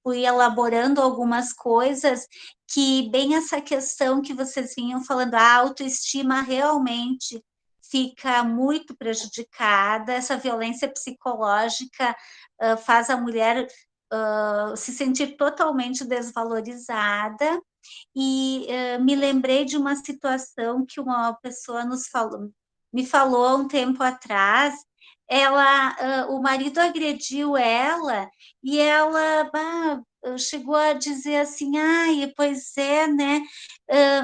fui elaborando algumas coisas que bem essa questão que vocês vinham falando, a autoestima realmente fica muito prejudicada, essa violência psicológica faz a mulher se sentir totalmente desvalorizada, e me lembrei de uma situação que uma pessoa me falou há um tempo atrás. O marido agrediu ela e ela chegou a dizer assim, pois é, né,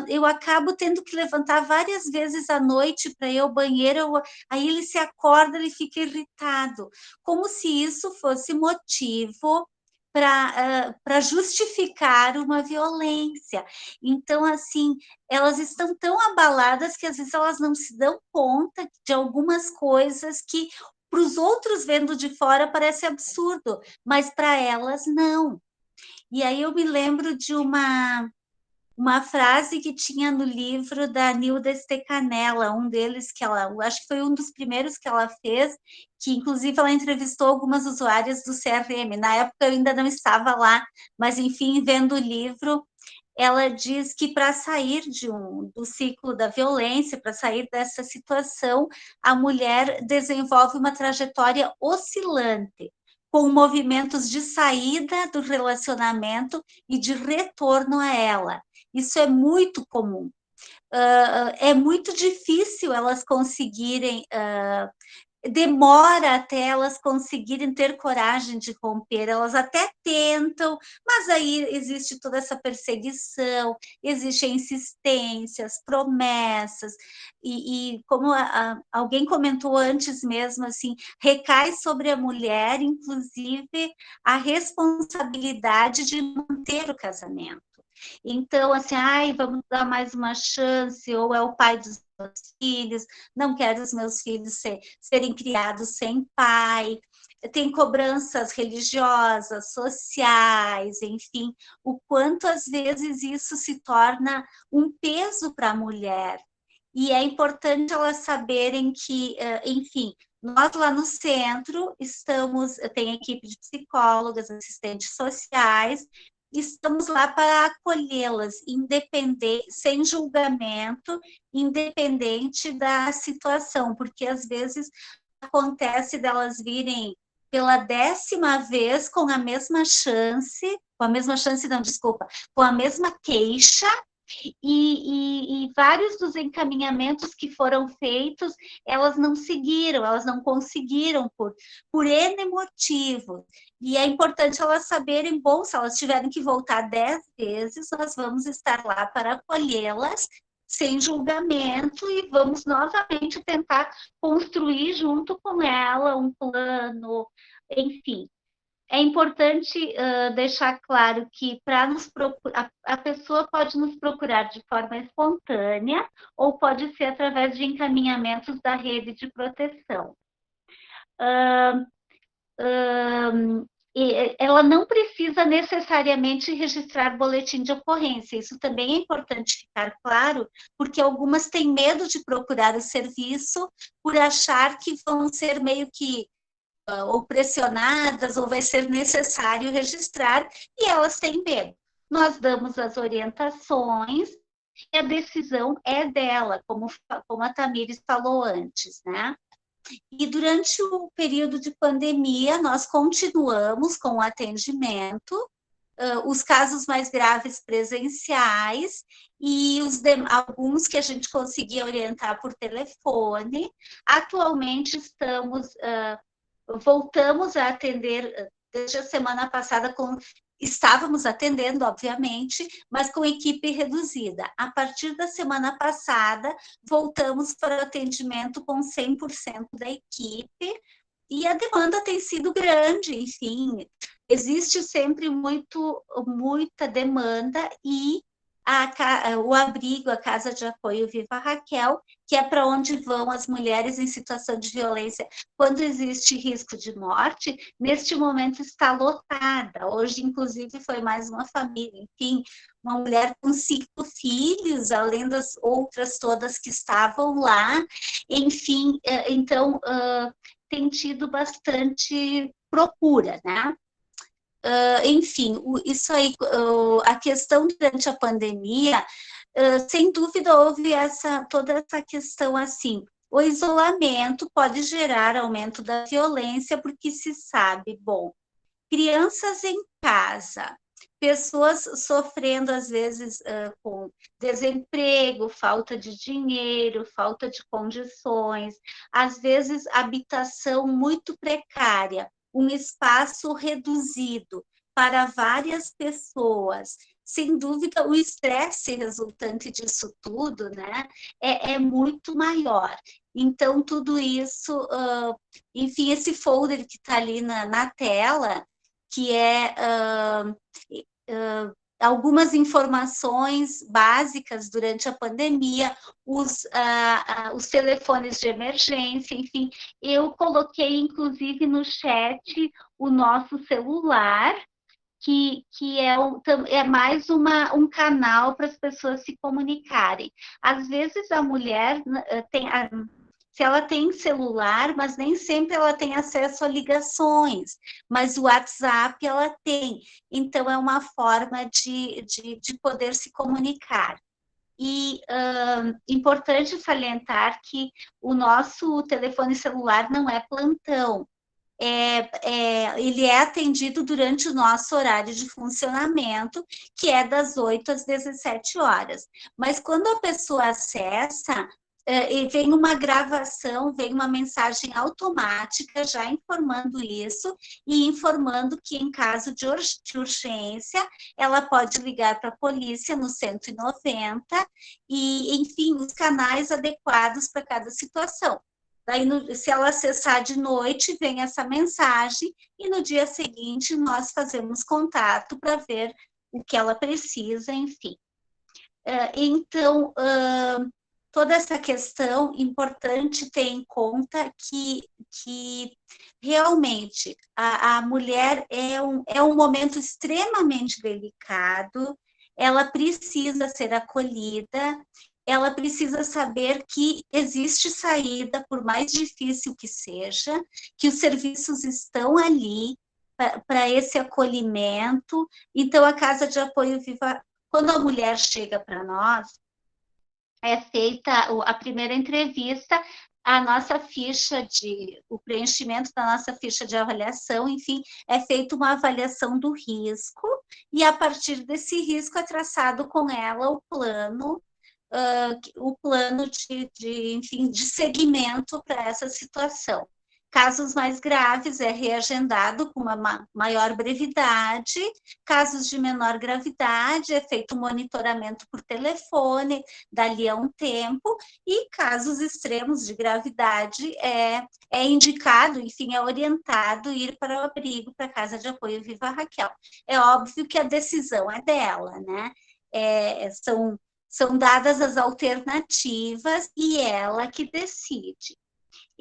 eu acabo tendo que levantar várias vezes à noite para ir ao banheiro, aí ele se acorda, ele fica irritado, como se isso fosse motivo para justificar uma violência. Então, assim, elas estão tão abaladas que às vezes elas não se dão conta de algumas coisas que para os outros vendo de fora parece absurdo, mas para elas não. E aí eu me lembro de uma frase que tinha no livro da Nilda Stecanella, um deles que ela, acho que foi um dos primeiros que ela fez, que inclusive ela entrevistou algumas usuárias do CRM. Na época eu ainda não estava lá, mas enfim, vendo o livro, ela diz que para sair do ciclo da violência, para sair dessa situação, a mulher desenvolve uma trajetória oscilante, com movimentos de saída do relacionamento e de retorno a ela. Isso é muito comum. É muito difícil elas conseguirem, demora até elas conseguirem ter coragem de romper, elas até tentam, mas aí existe toda essa perseguição, existem insistências, promessas, e como alguém comentou antes mesmo, assim, recai sobre a mulher, inclusive, a responsabilidade de manter o casamento. Então, assim, vamos dar mais uma chance, ou é o pai dos meus filhos, não quero os meus filhos serem criados sem pai. Tem cobranças religiosas, sociais, enfim, o quanto às vezes isso se torna um peso para a mulher. E é importante elas saberem que, enfim, nós lá no centro tem equipe de psicólogas, assistentes sociais, estamos lá para acolhê-las, sem julgamento, independente da situação, porque às vezes acontece delas virem pela 10ª vez com a mesma chance, com a mesma queixa, e vários dos encaminhamentos que foram feitos, elas não seguiram, elas não conseguiram por N motivos. E é importante elas saberem, bom, se elas tiverem que voltar 10 vezes, nós vamos estar lá para acolhê-las, sem julgamento, e vamos novamente tentar construir junto com ela um plano, enfim. É importante deixar claro que a pessoa pode nos procurar de forma espontânea ou pode ser através de encaminhamentos da rede de proteção. Ela não precisa necessariamente registrar boletim de ocorrência, isso também é importante ficar claro, porque algumas têm medo de procurar o serviço por achar que vão ser meio que ou pressionadas, ou vai ser necessário registrar, e elas têm medo. nós damos as orientações e a decisão é dela, como a Tamires falou antes, né? E durante o período de pandemia, nós continuamos com o atendimento, os casos mais graves presenciais e alguns que a gente conseguia orientar por telefone. Atualmente voltamos a atender, desde a semana passada, estávamos atendendo, obviamente, mas com equipe reduzida. A partir da semana passada, voltamos para o atendimento com 100% da equipe, e a demanda tem sido grande, enfim, existe sempre muita demanda, e o abrigo, a Casa de Apoio Viva Raquel, que é para onde vão as mulheres em situação de violência quando existe risco de morte, neste momento está lotada. Hoje, inclusive, foi mais uma família, enfim, uma mulher com 5 filhos, além das outras todas que estavam lá, enfim, então, tem tido bastante procura, né? Enfim, isso aí, a questão durante a pandemia, sem dúvida houve toda essa questão assim, o isolamento pode gerar aumento da violência, porque se sabe, bom, crianças em casa, pessoas sofrendo, às vezes, com desemprego, falta de dinheiro, falta de condições, às vezes, habitação muito precária, um espaço reduzido para várias pessoas. Sem dúvida, o estresse resultante disso tudo, né, é muito maior. Então, tudo isso, enfim, esse folder que está ali na tela, que é algumas informações básicas durante a pandemia, os telefones de emergência, enfim, eu coloquei, inclusive, no chat o nosso celular, que é mais um canal para as pessoas se comunicarem. Às vezes a mulher se ela tem celular, mas nem sempre ela tem acesso a ligações, mas o WhatsApp ela tem, então é uma forma de poder se comunicar. E importante salientar que o nosso telefone celular não é plantão, ele é atendido durante o nosso horário de funcionamento, que é das 8 às 17 horas. Mas quando a pessoa acessa, vem uma gravação, vem uma mensagem automática já informando isso e informando que, em caso de urgência, ela pode ligar para a polícia no 190 e, enfim, os canais adequados para cada situação. Daí, se ela acessar de noite, vem essa mensagem e no dia seguinte nós fazemos contato para ver o que ela precisa, enfim. Então, toda essa questão, importante ter em conta que realmente a mulher é um momento extremamente delicado, ela precisa ser acolhida, ela precisa saber que existe saída, por mais difícil que seja, que os serviços estão ali para esse acolhimento. Então, a Casa de Apoio Viva, quando a mulher chega para nós, é feita a primeira entrevista, o preenchimento da nossa ficha de avaliação, enfim, é feita uma avaliação do risco, e a partir desse risco é traçado com ela o plano de segmento para essa situação. Casos mais graves é reagendado com uma maior brevidade, casos de menor gravidade é feito um monitoramento por telefone, dali a um tempo, e casos extremos de gravidade é indicado, enfim, é orientado ir para o abrigo, para a Casa de Apoio Viva Raquel. É óbvio que a decisão é dela, né? São dadas as alternativas e ela que decide.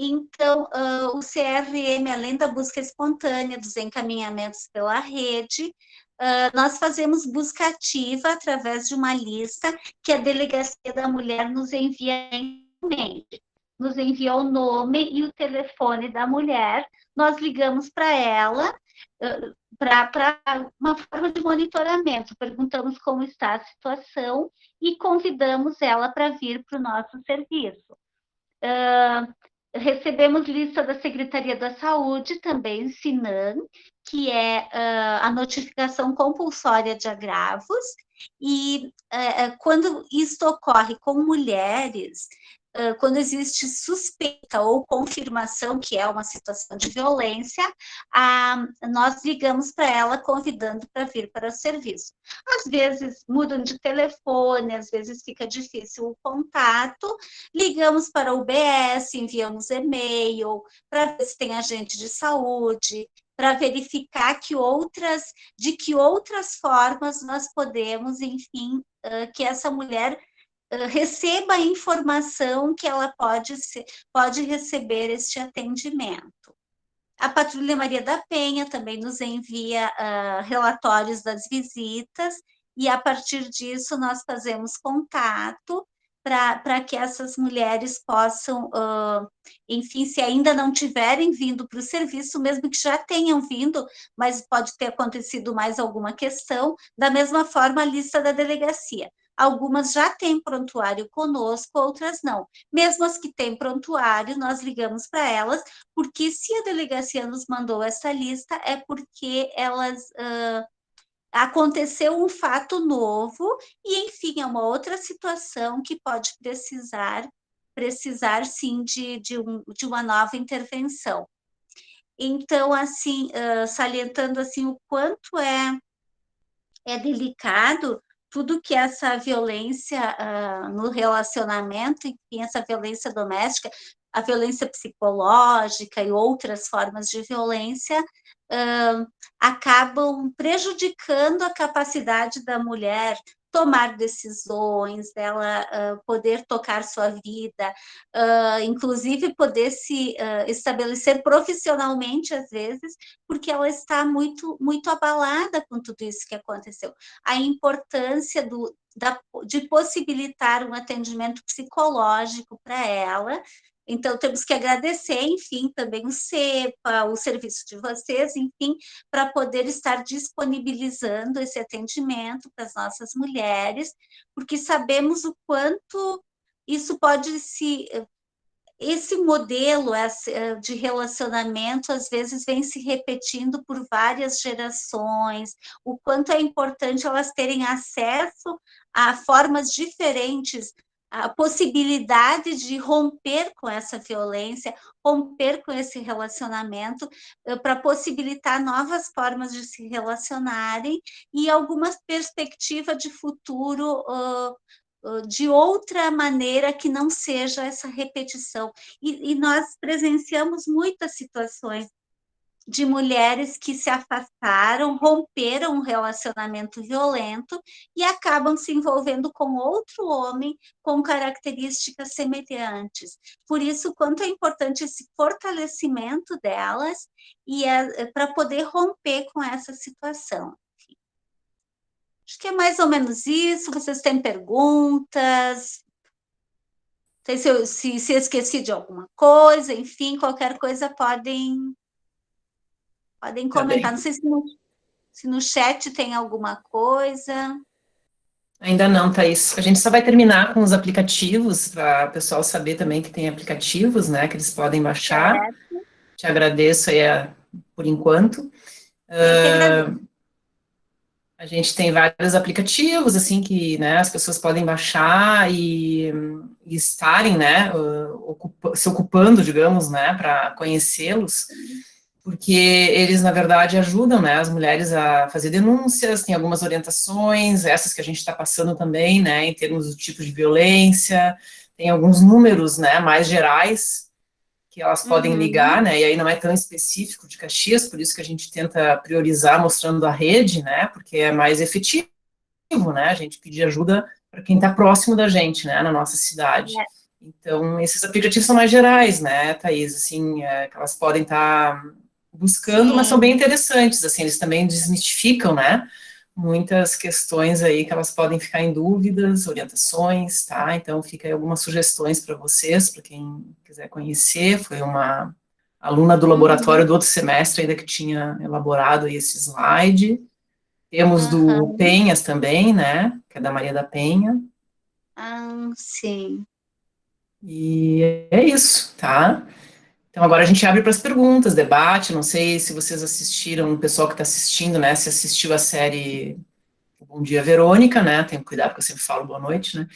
Então, o CRM, além da busca espontânea, dos encaminhamentos pela rede, nós fazemos busca ativa através de uma lista que a Delegacia da Mulher nos envia mensalmente. Nos envia o nome e o telefone da mulher, nós ligamos para ela, para uma forma de monitoramento. Perguntamos como está a situação e convidamos ela para vir para o nosso serviço. Recebemos lista da Secretaria da Saúde, também SINAM, que é a notificação compulsória de agravos, e quando isto ocorre com mulheres, quando existe suspeita ou confirmação que é uma situação de violência, nós ligamos para ela convidando para vir para o serviço. Às vezes mudam de telefone, às vezes fica difícil o contato, ligamos para o UBS, enviamos e-mail para ver se tem agente de saúde, para verificar de que outras formas nós podemos, enfim, que essa mulher receba a informação que ela pode receber este atendimento. A Patrulha Maria da Penha também nos envia relatórios das visitas, e a partir disso nós fazemos contato para que essas mulheres possam, enfim, se ainda não tiverem vindo para o serviço, mesmo que já tenham vindo, mas pode ter acontecido mais alguma questão, da mesma forma a lista da delegacia. Algumas já têm prontuário conosco, outras não. Mesmo as que têm prontuário, nós ligamos para elas, porque se a delegacia nos mandou essa lista, é porque elas aconteceu um fato novo e, enfim, é uma outra situação que pode precisar sim, de uma nova intervenção. Então, assim, salientando assim, o quanto é delicado tudo que essa violência no relacionamento, enfim, essa violência doméstica, a violência psicológica e outras formas de violência acabam prejudicando a capacidade da mulher tomar decisões, dela poder tocar sua vida, inclusive poder se estabelecer profissionalmente, às vezes, porque ela está muito, muito abalada com tudo isso que aconteceu. A importância de possibilitar um atendimento psicológico para ela. Então, temos que agradecer, enfim, também o CEPA, o serviço de vocês, enfim, para poder estar disponibilizando esse atendimento para as nossas mulheres, porque sabemos o quanto isso pode esse modelo de relacionamento, às vezes, vem se repetindo por várias gerações, o quanto é importante elas terem acesso a formas diferentes, a possibilidade de romper com essa violência, romper com esse relacionamento, para possibilitar novas formas de se relacionarem e alguma perspectiva de futuro de outra maneira que não seja essa repetição. E nós presenciamos muitas situações de mulheres que se afastaram, romperam um relacionamento violento e acabam se envolvendo com outro homem com características semelhantes. Por isso, quanto é importante esse fortalecimento delas e para poder romper com essa situação. Acho que é mais ou menos isso. Vocês têm perguntas? Não sei se esqueci de alguma coisa, enfim, qualquer coisa podem comentar. Não sei se no chat tem alguma coisa. Ainda não, Thaís. A gente só vai terminar com os aplicativos, para o pessoal saber também que tem aplicativos, né, que eles podem baixar. Certo. Te agradeço aí por enquanto. A gente tem vários aplicativos, assim, que, né, as pessoas podem baixar e estarem, né, se ocupando, digamos, né, para conhecê-los, porque eles, na verdade, ajudam, né, as mulheres a fazer denúncias, tem algumas orientações, essas que a gente está passando também, né, em termos do tipo de violência, tem alguns números, né, mais gerais, que elas podem ligar, né, e aí não é tão específico de Caxias, por isso que a gente tenta priorizar mostrando a rede, né, porque é mais efetivo, né, a gente pedir ajuda para quem está próximo da gente, né, na nossa cidade. Então, esses aplicativos são mais gerais, né, Thaís, assim, que elas podem estar buscando, mas são bem interessantes, assim, eles também desmistificam, né, muitas questões aí que elas podem ficar em dúvidas, orientações, tá? Então, fica aí algumas sugestões para vocês, para quem quiser conhecer. Foi uma aluna do laboratório do outro semestre ainda que tinha elaborado aí esse slide. Temos do Penhas também, né, que é da Maria da Penha. Sim. E é isso, tá? Então agora a gente abre para as perguntas, debate, não sei se vocês assistiram, o pessoal que está assistindo, né, se assistiu a série Bom Dia, Verônica, né, tenho cuidado porque eu sempre falo boa noite, né,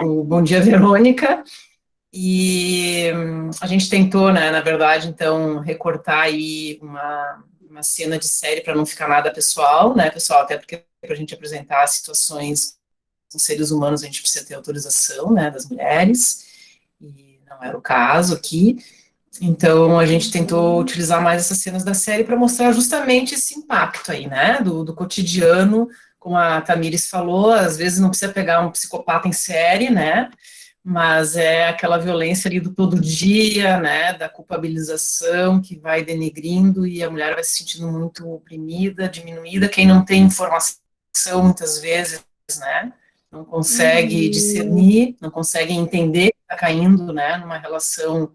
o Bom Dia, Verônica, e a gente tentou, né, na verdade, então, recortar aí uma cena de série para não ficar nada pessoal, né, pessoal, até porque para a gente apresentar situações com seres humanos a gente precisa ter autorização, né, das mulheres, e não era o caso aqui, então a gente tentou utilizar mais essas cenas da série para mostrar justamente esse impacto aí, né, do cotidiano, como a Tamires falou, às vezes não precisa pegar um psicopata em série, né, mas é aquela violência ali do todo dia, né, da culpabilização que vai denegrindo e a mulher vai se sentindo muito oprimida, diminuída, quem não tem informação muitas vezes, né, não consegue discernir, não consegue entender que está caindo, né, numa relação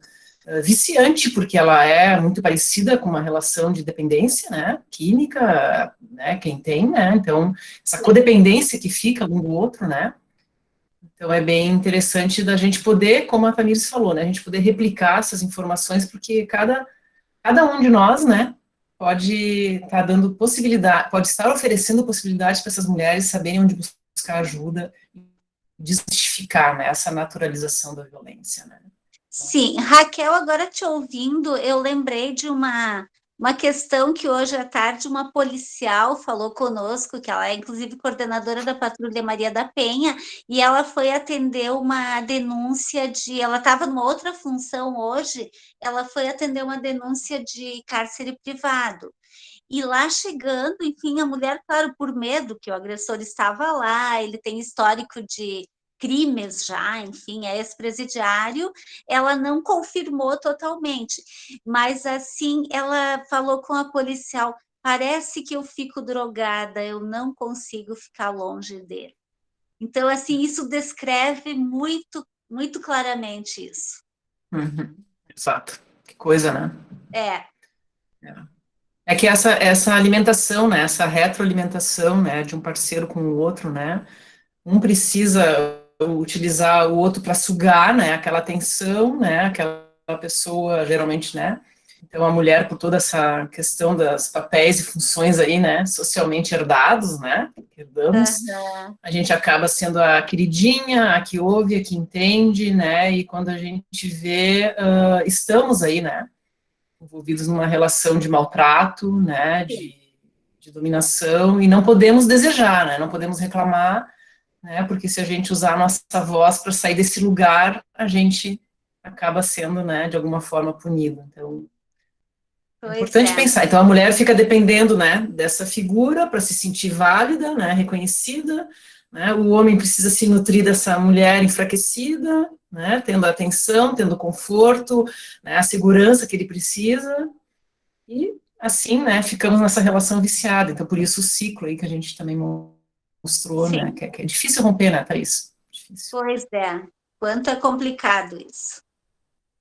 viciante, porque ela é muito parecida com uma relação de dependência, né, química, né, quem tem, né, então, essa codependência que fica um do outro, né, então é bem interessante da gente poder, como a Tamires falou, né, a gente poder replicar essas informações, porque cada um de nós, né, pode estar dando possibilidade, pode estar oferecendo possibilidades para essas mulheres saberem onde buscar ajuda, desmistificar, né, essa naturalização da violência, né. Sim, Raquel, agora te ouvindo, eu lembrei de uma questão que hoje à tarde uma policial falou conosco, que ela é inclusive coordenadora da Patrulha Maria da Penha, e ela foi atender uma denúncia ela estava numa outra função hoje, ela foi atender uma denúncia de cárcere privado. E lá chegando, enfim, a mulher, claro, por medo que o agressor estava lá, ele tem histórico de crimes já, enfim, é ex-presidiário, ela não confirmou totalmente, mas assim, ela falou com a policial, parece que eu fico drogada, eu não consigo ficar longe dele. Então, assim, isso descreve muito, muito claramente isso. Exato. Que coisa, né? É. É que essa alimentação, né, essa retroalimentação, né, de um parceiro com o outro, né, um precisa utilizar o outro para sugar, né, aquela atenção, né, aquela pessoa, geralmente, né, então a mulher, por toda essa questão dos papéis e funções aí, né, socialmente herdados, né, que herdamos, a gente acaba sendo a queridinha, a que ouve, a que entende, né, e quando a gente vê, estamos aí, né, envolvidos numa relação de maltrato, né, de dominação, e não podemos desejar, né, não podemos reclamar, né, porque se a gente usar a nossa voz para sair desse lugar, a gente acaba sendo, né, de alguma forma punido. Então, é importante pensar. Então, a mulher fica dependendo, né, dessa figura para se sentir válida, né, reconhecida, né, o homem precisa se nutrir dessa mulher enfraquecida, né, tendo atenção, tendo conforto, né, a segurança que ele precisa, e assim, né, ficamos nessa relação viciada. Então, por isso o ciclo aí que a gente também mostrou, Sim. né, que é difícil romper, né, Thaís? Difícil. Pois é, quanto é complicado isso.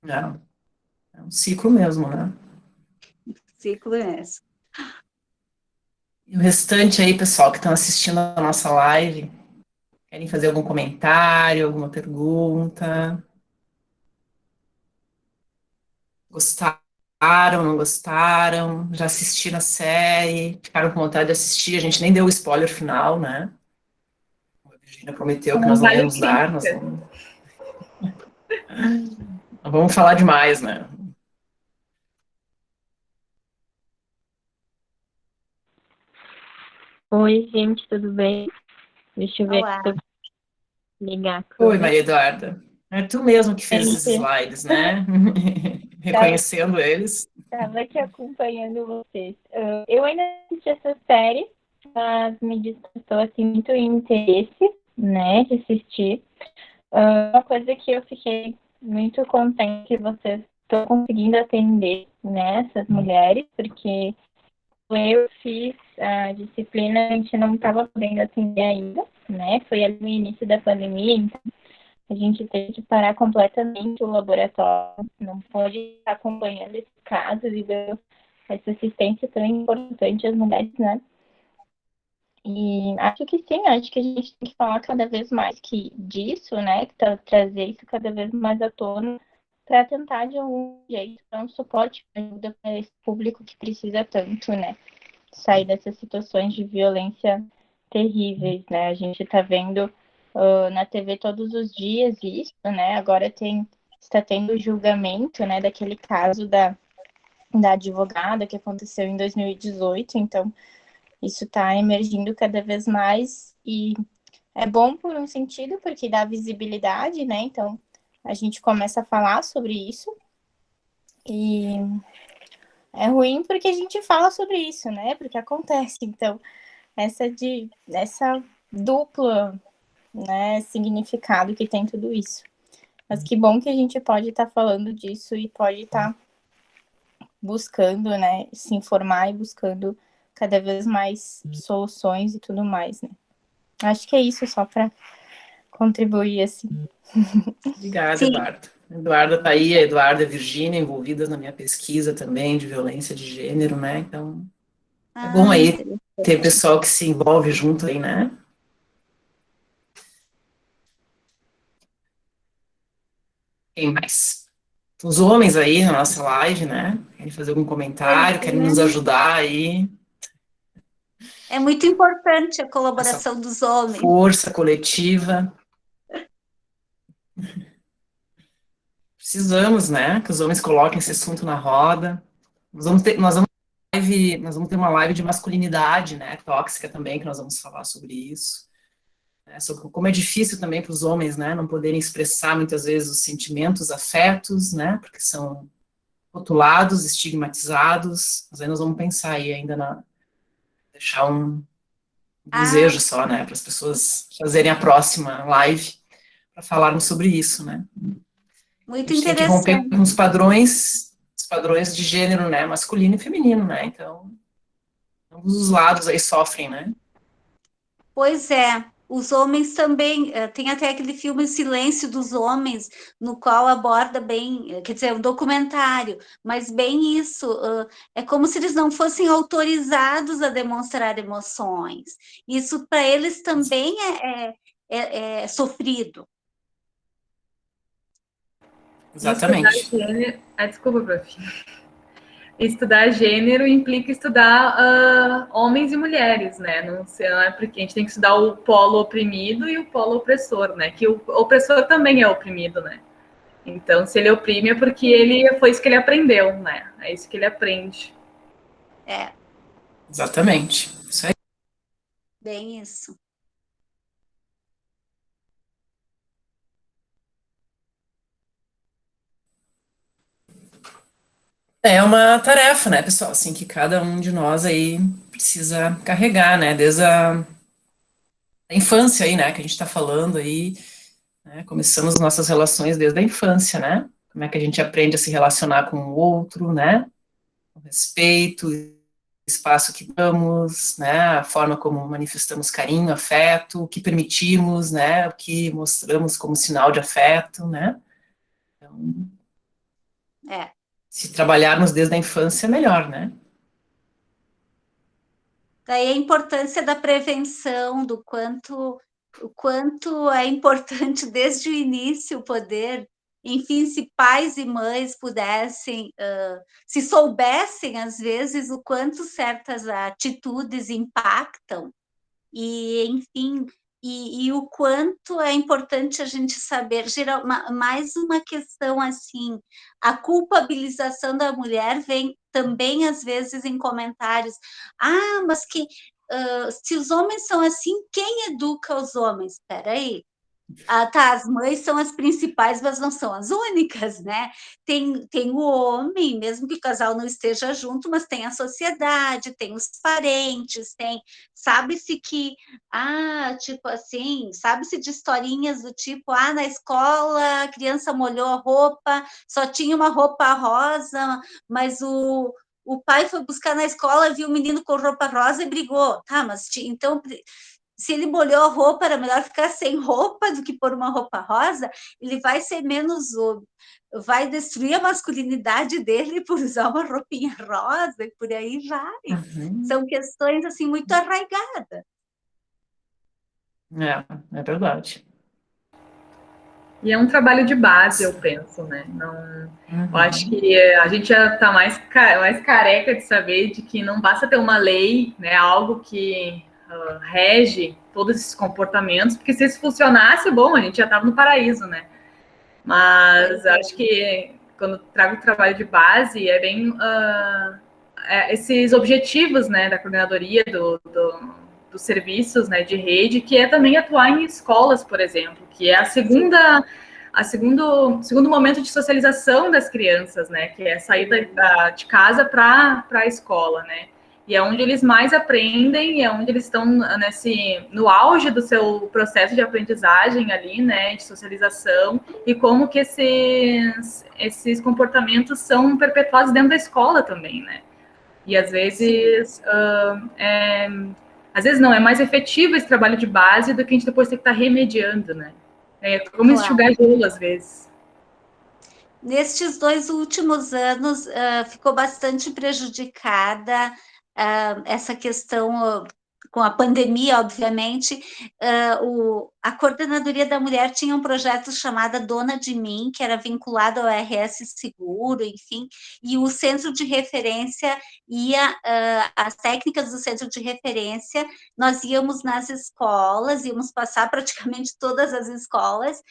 É um ciclo mesmo, né? Ciclo é esse. E o restante aí, pessoal, que estão assistindo a nossa live, querem fazer algum comentário, alguma pergunta? Gostaram, não gostaram? Já assistiram a série? Ficaram com vontade de assistir? A gente nem deu o spoiler final, né? A Virginia prometeu que nós não íamos dar. Nós não vamos falar demais, né? Oi, gente, tudo bem? Deixa eu ver Olá. aqui, ligar a Oi, câmera. Maria Eduarda. É tu mesmo que fez esses Gente. slides, né? Reconhecendo eles. Estava aqui acompanhando vocês. Eu ainda assisti essa série, mas me despertou assim, muito interesse, né, de assistir. Uma coisa que eu fiquei muito contente que vocês estão conseguindo atender, né, essas mulheres, porque eu fiz a disciplina, a gente não estava podendo atender ainda, né, foi ali no início da pandemia, então a gente tem que parar completamente o laboratório, não pode estar acompanhando esses casos e dando essa assistência tão importante às mulheres, né? E acho que sim, acho que a gente tem que falar cada vez mais disso, né? Trazer isso cada vez mais à tona para tentar, de algum jeito, dar um suporte, ajuda para esse público que precisa tanto, né? Sair dessas situações de violência terríveis, né? A gente está vendo na TV todos os dias isso, né? Agora está tendo o julgamento, né? Daquele caso da advogada que aconteceu em 2018, então isso está emergindo cada vez mais e é bom por um sentido, porque dá visibilidade, né? Então a gente começa a falar sobre isso e é ruim porque a gente fala sobre isso, né? Porque acontece. Então essa dupla, né, significado que tem tudo isso. Mas que bom que a gente pode estar falando disso e pode estar buscando, né, se informar e buscando cada vez mais soluções e tudo mais, né. Acho que é isso, só para contribuir, assim. Obrigada, Sim. Eduardo. A Eduarda tá aí, a Eduarda e a Virgínia envolvidas na minha pesquisa também de violência de gênero, né? Então, é bom aí ter pessoal que se envolve junto aí, né? Quem mais? Os homens aí na nossa live, né? Querem fazer algum comentário, querem nos ajudar aí. É muito importante a Essa colaboração dos homens. força coletiva. Precisamos, né? Que os homens coloquem esse assunto na roda. Nós vamos ter uma live de masculinidade, né? Tóxica também, que nós vamos falar sobre isso. Sobre como é difícil também para os homens, né? Não poderem expressar muitas vezes os sentimentos, afetos, né? Porque são rotulados, estigmatizados. Mas aí nós vamos pensar aí ainda deixar um desejo só, né? Para as pessoas fazerem a próxima live para falarmos sobre isso, né? Muito a gente tem que romper interessante. com os padrões de gênero, né, masculino e feminino, né, então, ambos os lados aí sofrem, né. Pois é, os homens também, tem até aquele filme Silêncio dos Homens, no qual aborda bem, quer dizer, um documentário, mas bem isso, é como se eles não fossem autorizados a demonstrar emoções. Isso para eles também é sofrido. Exatamente. Desculpa, prof. Estudar gênero implica estudar homens e mulheres, né? Não é porque a gente tem que estudar o polo oprimido e o polo opressor, né? Que o opressor também é oprimido, né? Então, se ele oprime é porque foi isso que ele aprendeu, né? É isso que ele aprende. Exatamente. Isso aí. Bem isso. É uma tarefa, né, pessoal, assim, que cada um de nós aí precisa carregar, né, desde a infância aí, né, que a gente está falando aí, né, começamos nossas relações desde a infância, né, como é que a gente aprende a se relacionar com o outro, né, com respeito, o espaço que damos, né, a forma como manifestamos carinho, afeto, o que permitimos, né, o que mostramos como sinal de afeto, né, então, se trabalharmos desde a infância, melhor, né. Daí a importância da prevenção, o quanto é importante desde o início poder, enfim, se pais e mães pudessem, se soubessem, às vezes, o quanto certas atitudes impactam, e, enfim, e o quanto é importante a gente saber, mais uma questão assim, a culpabilização da mulher vem também, às vezes, em comentários, mas que se os homens são assim, quem educa os homens? Espera aí. As mães são as principais, mas não são as únicas, né? Tem o homem, mesmo que o casal não esteja junto, mas tem a sociedade, tem os parentes, sabe-se que, tipo assim, sabe-se de historinhas do tipo, na escola a criança molhou a roupa, só tinha uma roupa rosa, mas o pai foi buscar na escola, viu o menino com roupa rosa e brigou. Mas então se ele molhou a roupa, era melhor ficar sem roupa do que pôr uma roupa rosa, ele vai ser menos, vai destruir a masculinidade dele por usar uma roupinha rosa e por aí vai. São questões, assim, muito arraigadas. É verdade. E é um trabalho de base, eu penso, né? Não, eu acho que a gente já está mais careca de saber de que não basta ter uma lei, né? Algo que rege todos esses comportamentos, porque se isso funcionasse, bom, a gente já estava no paraíso, né? Mas acho que quando trago o trabalho de base, é bem esses objetivos, né, da coordenadoria dos serviços, né, de rede, que é também atuar em escolas, por exemplo, que é a segundo momento de socialização das crianças, né, que é sair de casa para a escola, né, e é onde eles mais aprendem, é onde eles estão no auge do seu processo de aprendizagem ali, né, de socialização, e como que esses comportamentos são perpetuados dentro da escola também, né. E às vezes, às vezes não, é mais efetivo esse trabalho de base do que a gente depois tem que estar remediando, né. É como enxugar gelo, às vezes. Nestes 2 últimos anos, ficou bastante prejudicada essa questão com a pandemia, obviamente. A Coordenadoria da Mulher tinha um projeto chamado Dona de Mim, que era vinculado ao RS Seguro, enfim, e o centro de referência as técnicas do centro de referência, nós íamos nas escolas, íamos passar praticamente todas as escolas,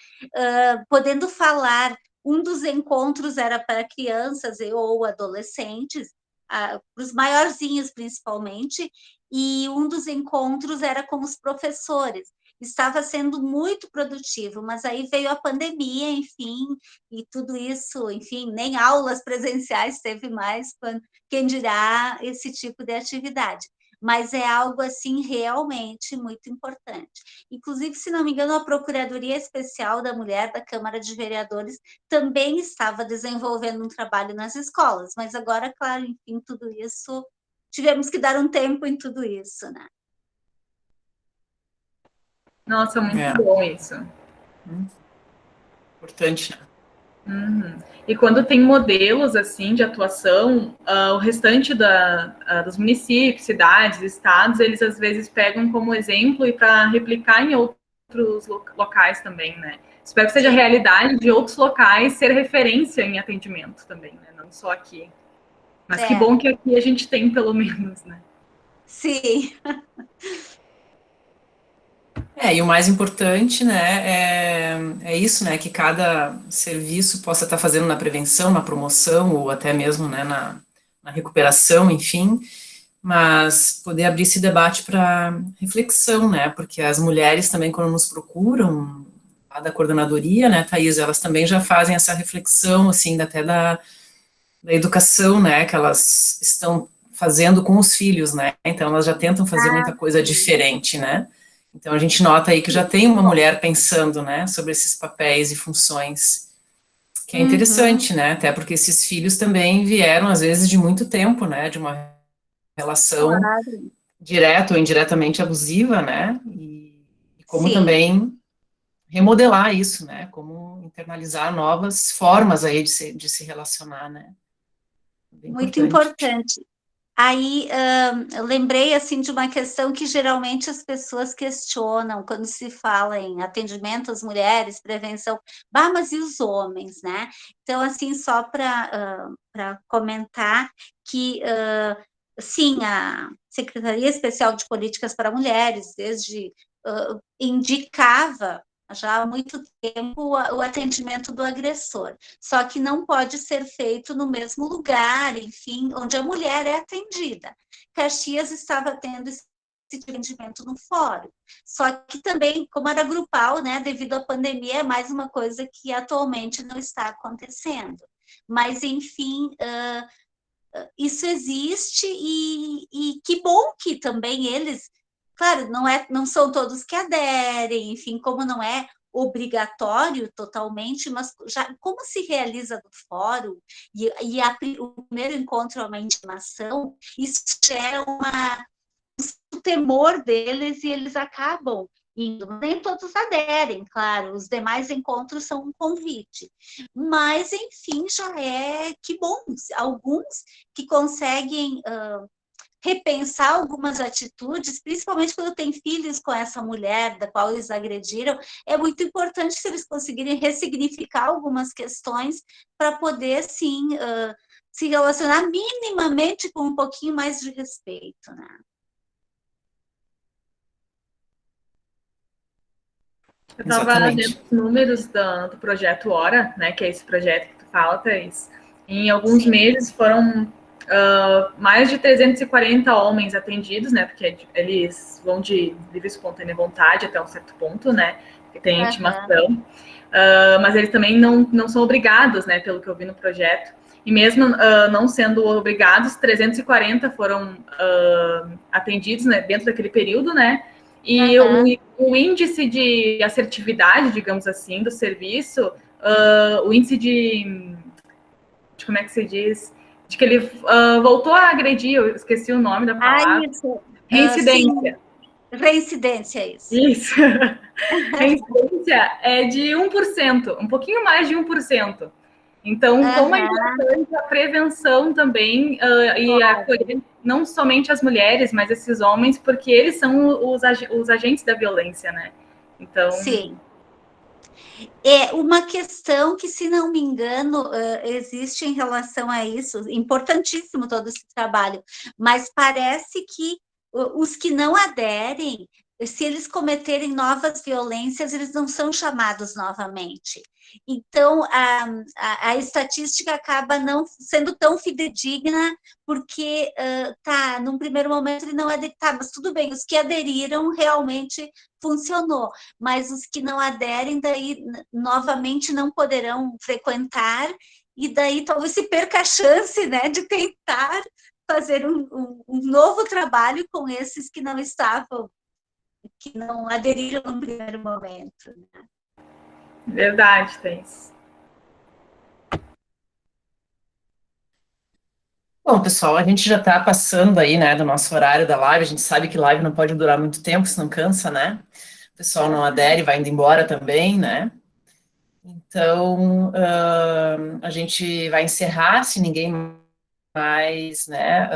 podendo falar. Um dos encontros era para crianças ou adolescentes, para os maiorzinhos principalmente, e um dos encontros era com os professores. Estava sendo muito produtivo, mas aí veio a pandemia, enfim, e tudo isso, enfim, nem aulas presenciais teve mais, quem dirá esse tipo de atividade. Mas é algo, assim, realmente muito importante. Inclusive, se não me engano, a Procuradoria Especial da Mulher da Câmara de Vereadores também estava desenvolvendo um trabalho nas escolas, mas agora, claro, enfim, tudo isso, tivemos que dar um tempo em tudo isso, né? Nossa, muito bom isso. Importante, né? E quando tem modelos assim de atuação, o restante dos municípios, cidades, estados, eles às vezes pegam como exemplo e para replicar em outros locais também, né? Espero que seja a realidade de outros locais ser referência em atendimento também, né? Não só aqui. Mas que bom que aqui a gente tem, pelo menos, né? Sim. E o mais importante, né, é isso, né, que cada serviço possa estar fazendo na prevenção, na promoção, ou até mesmo, né, na recuperação, enfim, mas poder abrir esse debate para reflexão, né, porque as mulheres também, quando nos procuram, lá da coordenadoria, né, Thaís, elas também já fazem essa reflexão, assim, até da educação, né, que elas estão fazendo com os filhos, né, então elas já tentam fazer muita coisa diferente, né. Então, a gente nota aí que já tem uma mulher pensando, né, sobre esses papéis e funções, que é interessante, né, até porque esses filhos também vieram, às vezes, de muito tempo, né, de uma relação direta ou indiretamente abusiva, né, e como também remodelar isso, né, como internalizar novas formas aí de se relacionar, né. Bem muito importante. Aí, eu lembrei, assim, de uma questão que geralmente as pessoas questionam quando se fala em atendimento às mulheres, prevenção, mas e os homens, né? Então, assim, só para comentar que, sim, a Secretaria Especial de Políticas para Mulheres, desde indicava já há muito tempo o atendimento do agressor, só que não pode ser feito no mesmo lugar, enfim, onde a mulher é atendida. Caxias estava tendo esse atendimento no fórum, só que também, como era grupal, né, devido à pandemia, é mais uma coisa que atualmente não está acontecendo. Mas, enfim, isso existe e que bom que também eles. Claro, não são todos que aderem, enfim, como não é obrigatório totalmente, mas já como se realiza no fórum, o primeiro encontro é uma intimação, isso gera o temor deles e eles acabam indo. Nem todos aderem, claro, os demais encontros são um convite. Mas, enfim, já é que bom. Alguns que conseguem repensar algumas atitudes, principalmente quando tem filhos com essa mulher da qual eles agrediram, é muito importante se eles conseguirem ressignificar algumas questões para poder, sim, se relacionar minimamente com um pouquinho mais de respeito, né? Eu estava vendo os números do projeto Hora, né, que é esse projeto que tu fala, Thaís. Em alguns meses foram mais de 340 homens atendidos, né, porque eles vão de livre e espontânea vontade até um certo ponto, né, que tem intimação, mas eles também não são obrigados, né, pelo que eu vi no projeto, e mesmo não sendo obrigados, 340 foram atendidos, né, dentro daquele período, né, e o índice de assertividade, digamos assim, do serviço, o índice de como é que se diz, de que ele voltou a agredir, eu esqueci o nome da palavra. Isso. Reincidência. Reincidência, isso. Isso. Reincidência é de 1%, um pouquinho mais de 1%. Então, como é importante a prevenção também e acolher não somente as mulheres, mas esses homens, porque eles são os agentes da violência, né? Então... Sim. É uma questão que, se não me engano, existe em relação a isso, importantíssimo todo esse trabalho, mas parece que os que não aderem, se eles cometerem novas violências, eles não são chamados novamente. Então, a estatística acaba não sendo tão fidedigna, porque, num primeiro momento ele não aderiu, mas tudo bem, os que aderiram realmente funcionou, mas os que não aderem, daí, novamente, não poderão frequentar, e daí talvez se perca a chance, né, de tentar fazer um novo trabalho com esses que não estavam, que não aderiram no primeiro momento, né? Verdade, Thaís. Bom, pessoal, a gente já está passando aí, né, do nosso horário da live. A gente sabe que live não pode durar muito tempo, senão cansa, né? O pessoal não adere, vai indo embora também, né? Então, a gente vai encerrar, se ninguém mais, né,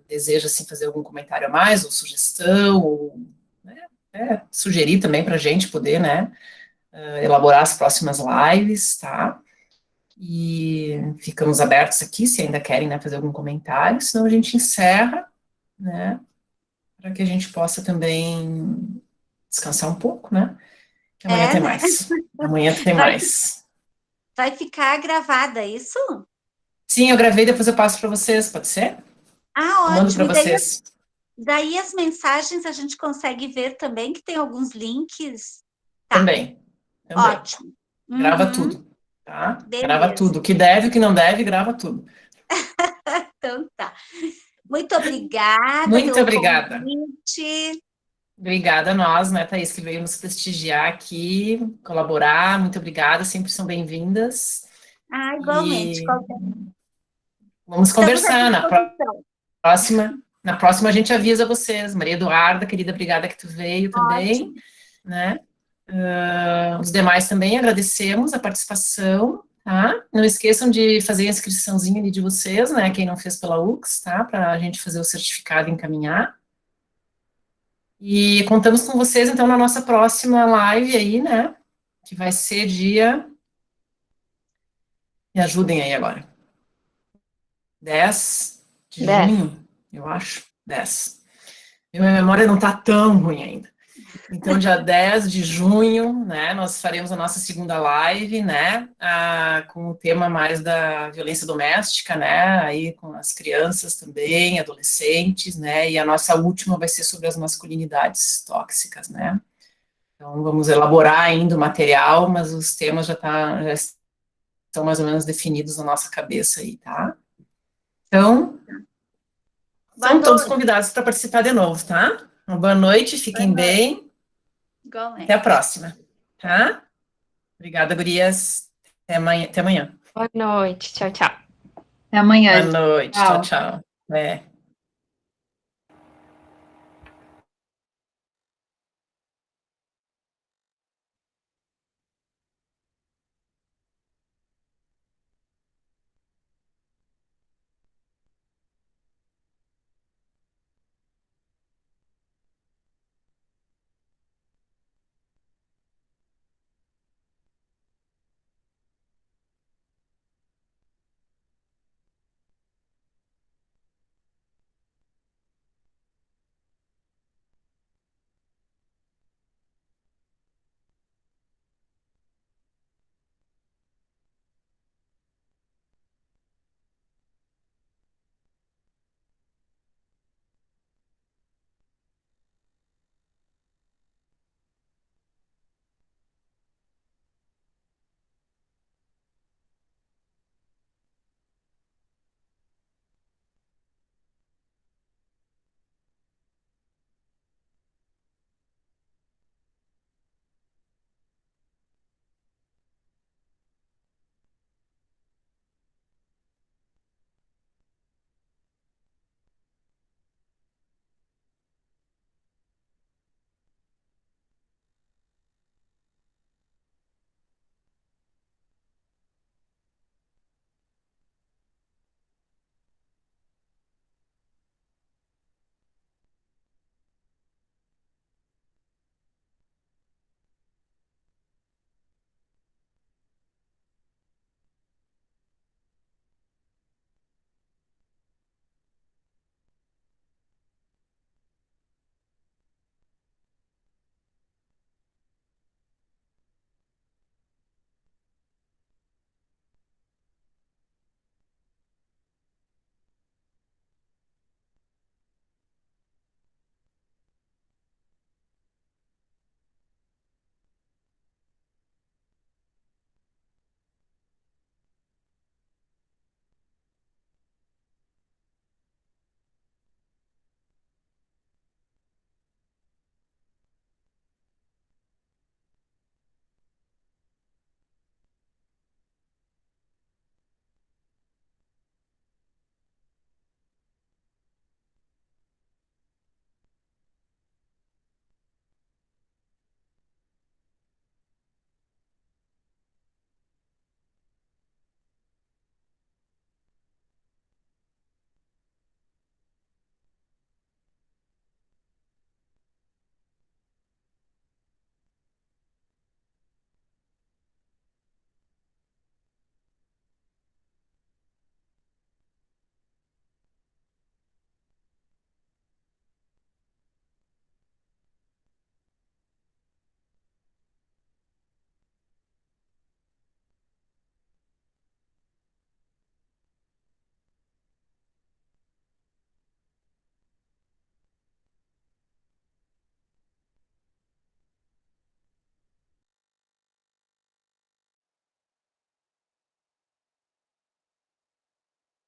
deseja, assim, fazer algum comentário a mais, ou sugestão, ou sugerir também para a gente poder, né, elaborar as próximas lives, tá? E ficamos abertos aqui, se ainda querem, né, fazer algum comentário, senão a gente encerra, né, para que a gente possa também descansar um pouco, né, que amanhã tem mais. Amanhã tem mais. Vai ficar gravada, isso? Sim, eu gravei, depois eu passo para vocês, pode ser? Ótimo. Mando para vocês. Daí as mensagens a gente consegue ver também, que tem alguns links. Tá. Também. Ótimo. Grava tudo, tá? Beleza. Grava tudo. O que deve, o que não deve, grava tudo. Então tá. Muito obrigada. Muito obrigada. Convite. Obrigada a nós, né, Thaís, que veio nos prestigiar aqui, colaborar. Muito obrigada, sempre são bem-vindas. Igualmente. Vamos conversar na próxima. Na próxima a gente avisa vocês. Maria Eduarda, querida, obrigada que tu veio também. Né? Os demais também agradecemos a participação, tá? Não esqueçam de fazer a inscriçãozinha ali de vocês, né? Quem não fez pela UX, tá? Para a gente fazer o certificado e encaminhar. E contamos com vocês, então, na nossa próxima live aí, né? Que vai ser dia... Me ajudem aí agora. 10 de junho, eu acho. 10. Minha memória não está tão ruim ainda. Então, dia 10 de junho, né, nós faremos a nossa segunda live, né, com o tema mais da violência doméstica, né, aí com as crianças também, adolescentes, né, e a nossa última vai ser sobre as masculinidades tóxicas, né. Então, vamos elaborar ainda o material, mas os temas já estão mais ou menos definidos na nossa cabeça aí, tá? Então, são todos convidados para participar de novo, tá? Uma boa noite, fiquem bem. Igualmente. Até a próxima, tá? Obrigada, gurias. Até amanhã. Boa noite. Tchau, tchau. Até amanhã. Boa noite. Tchau, tchau.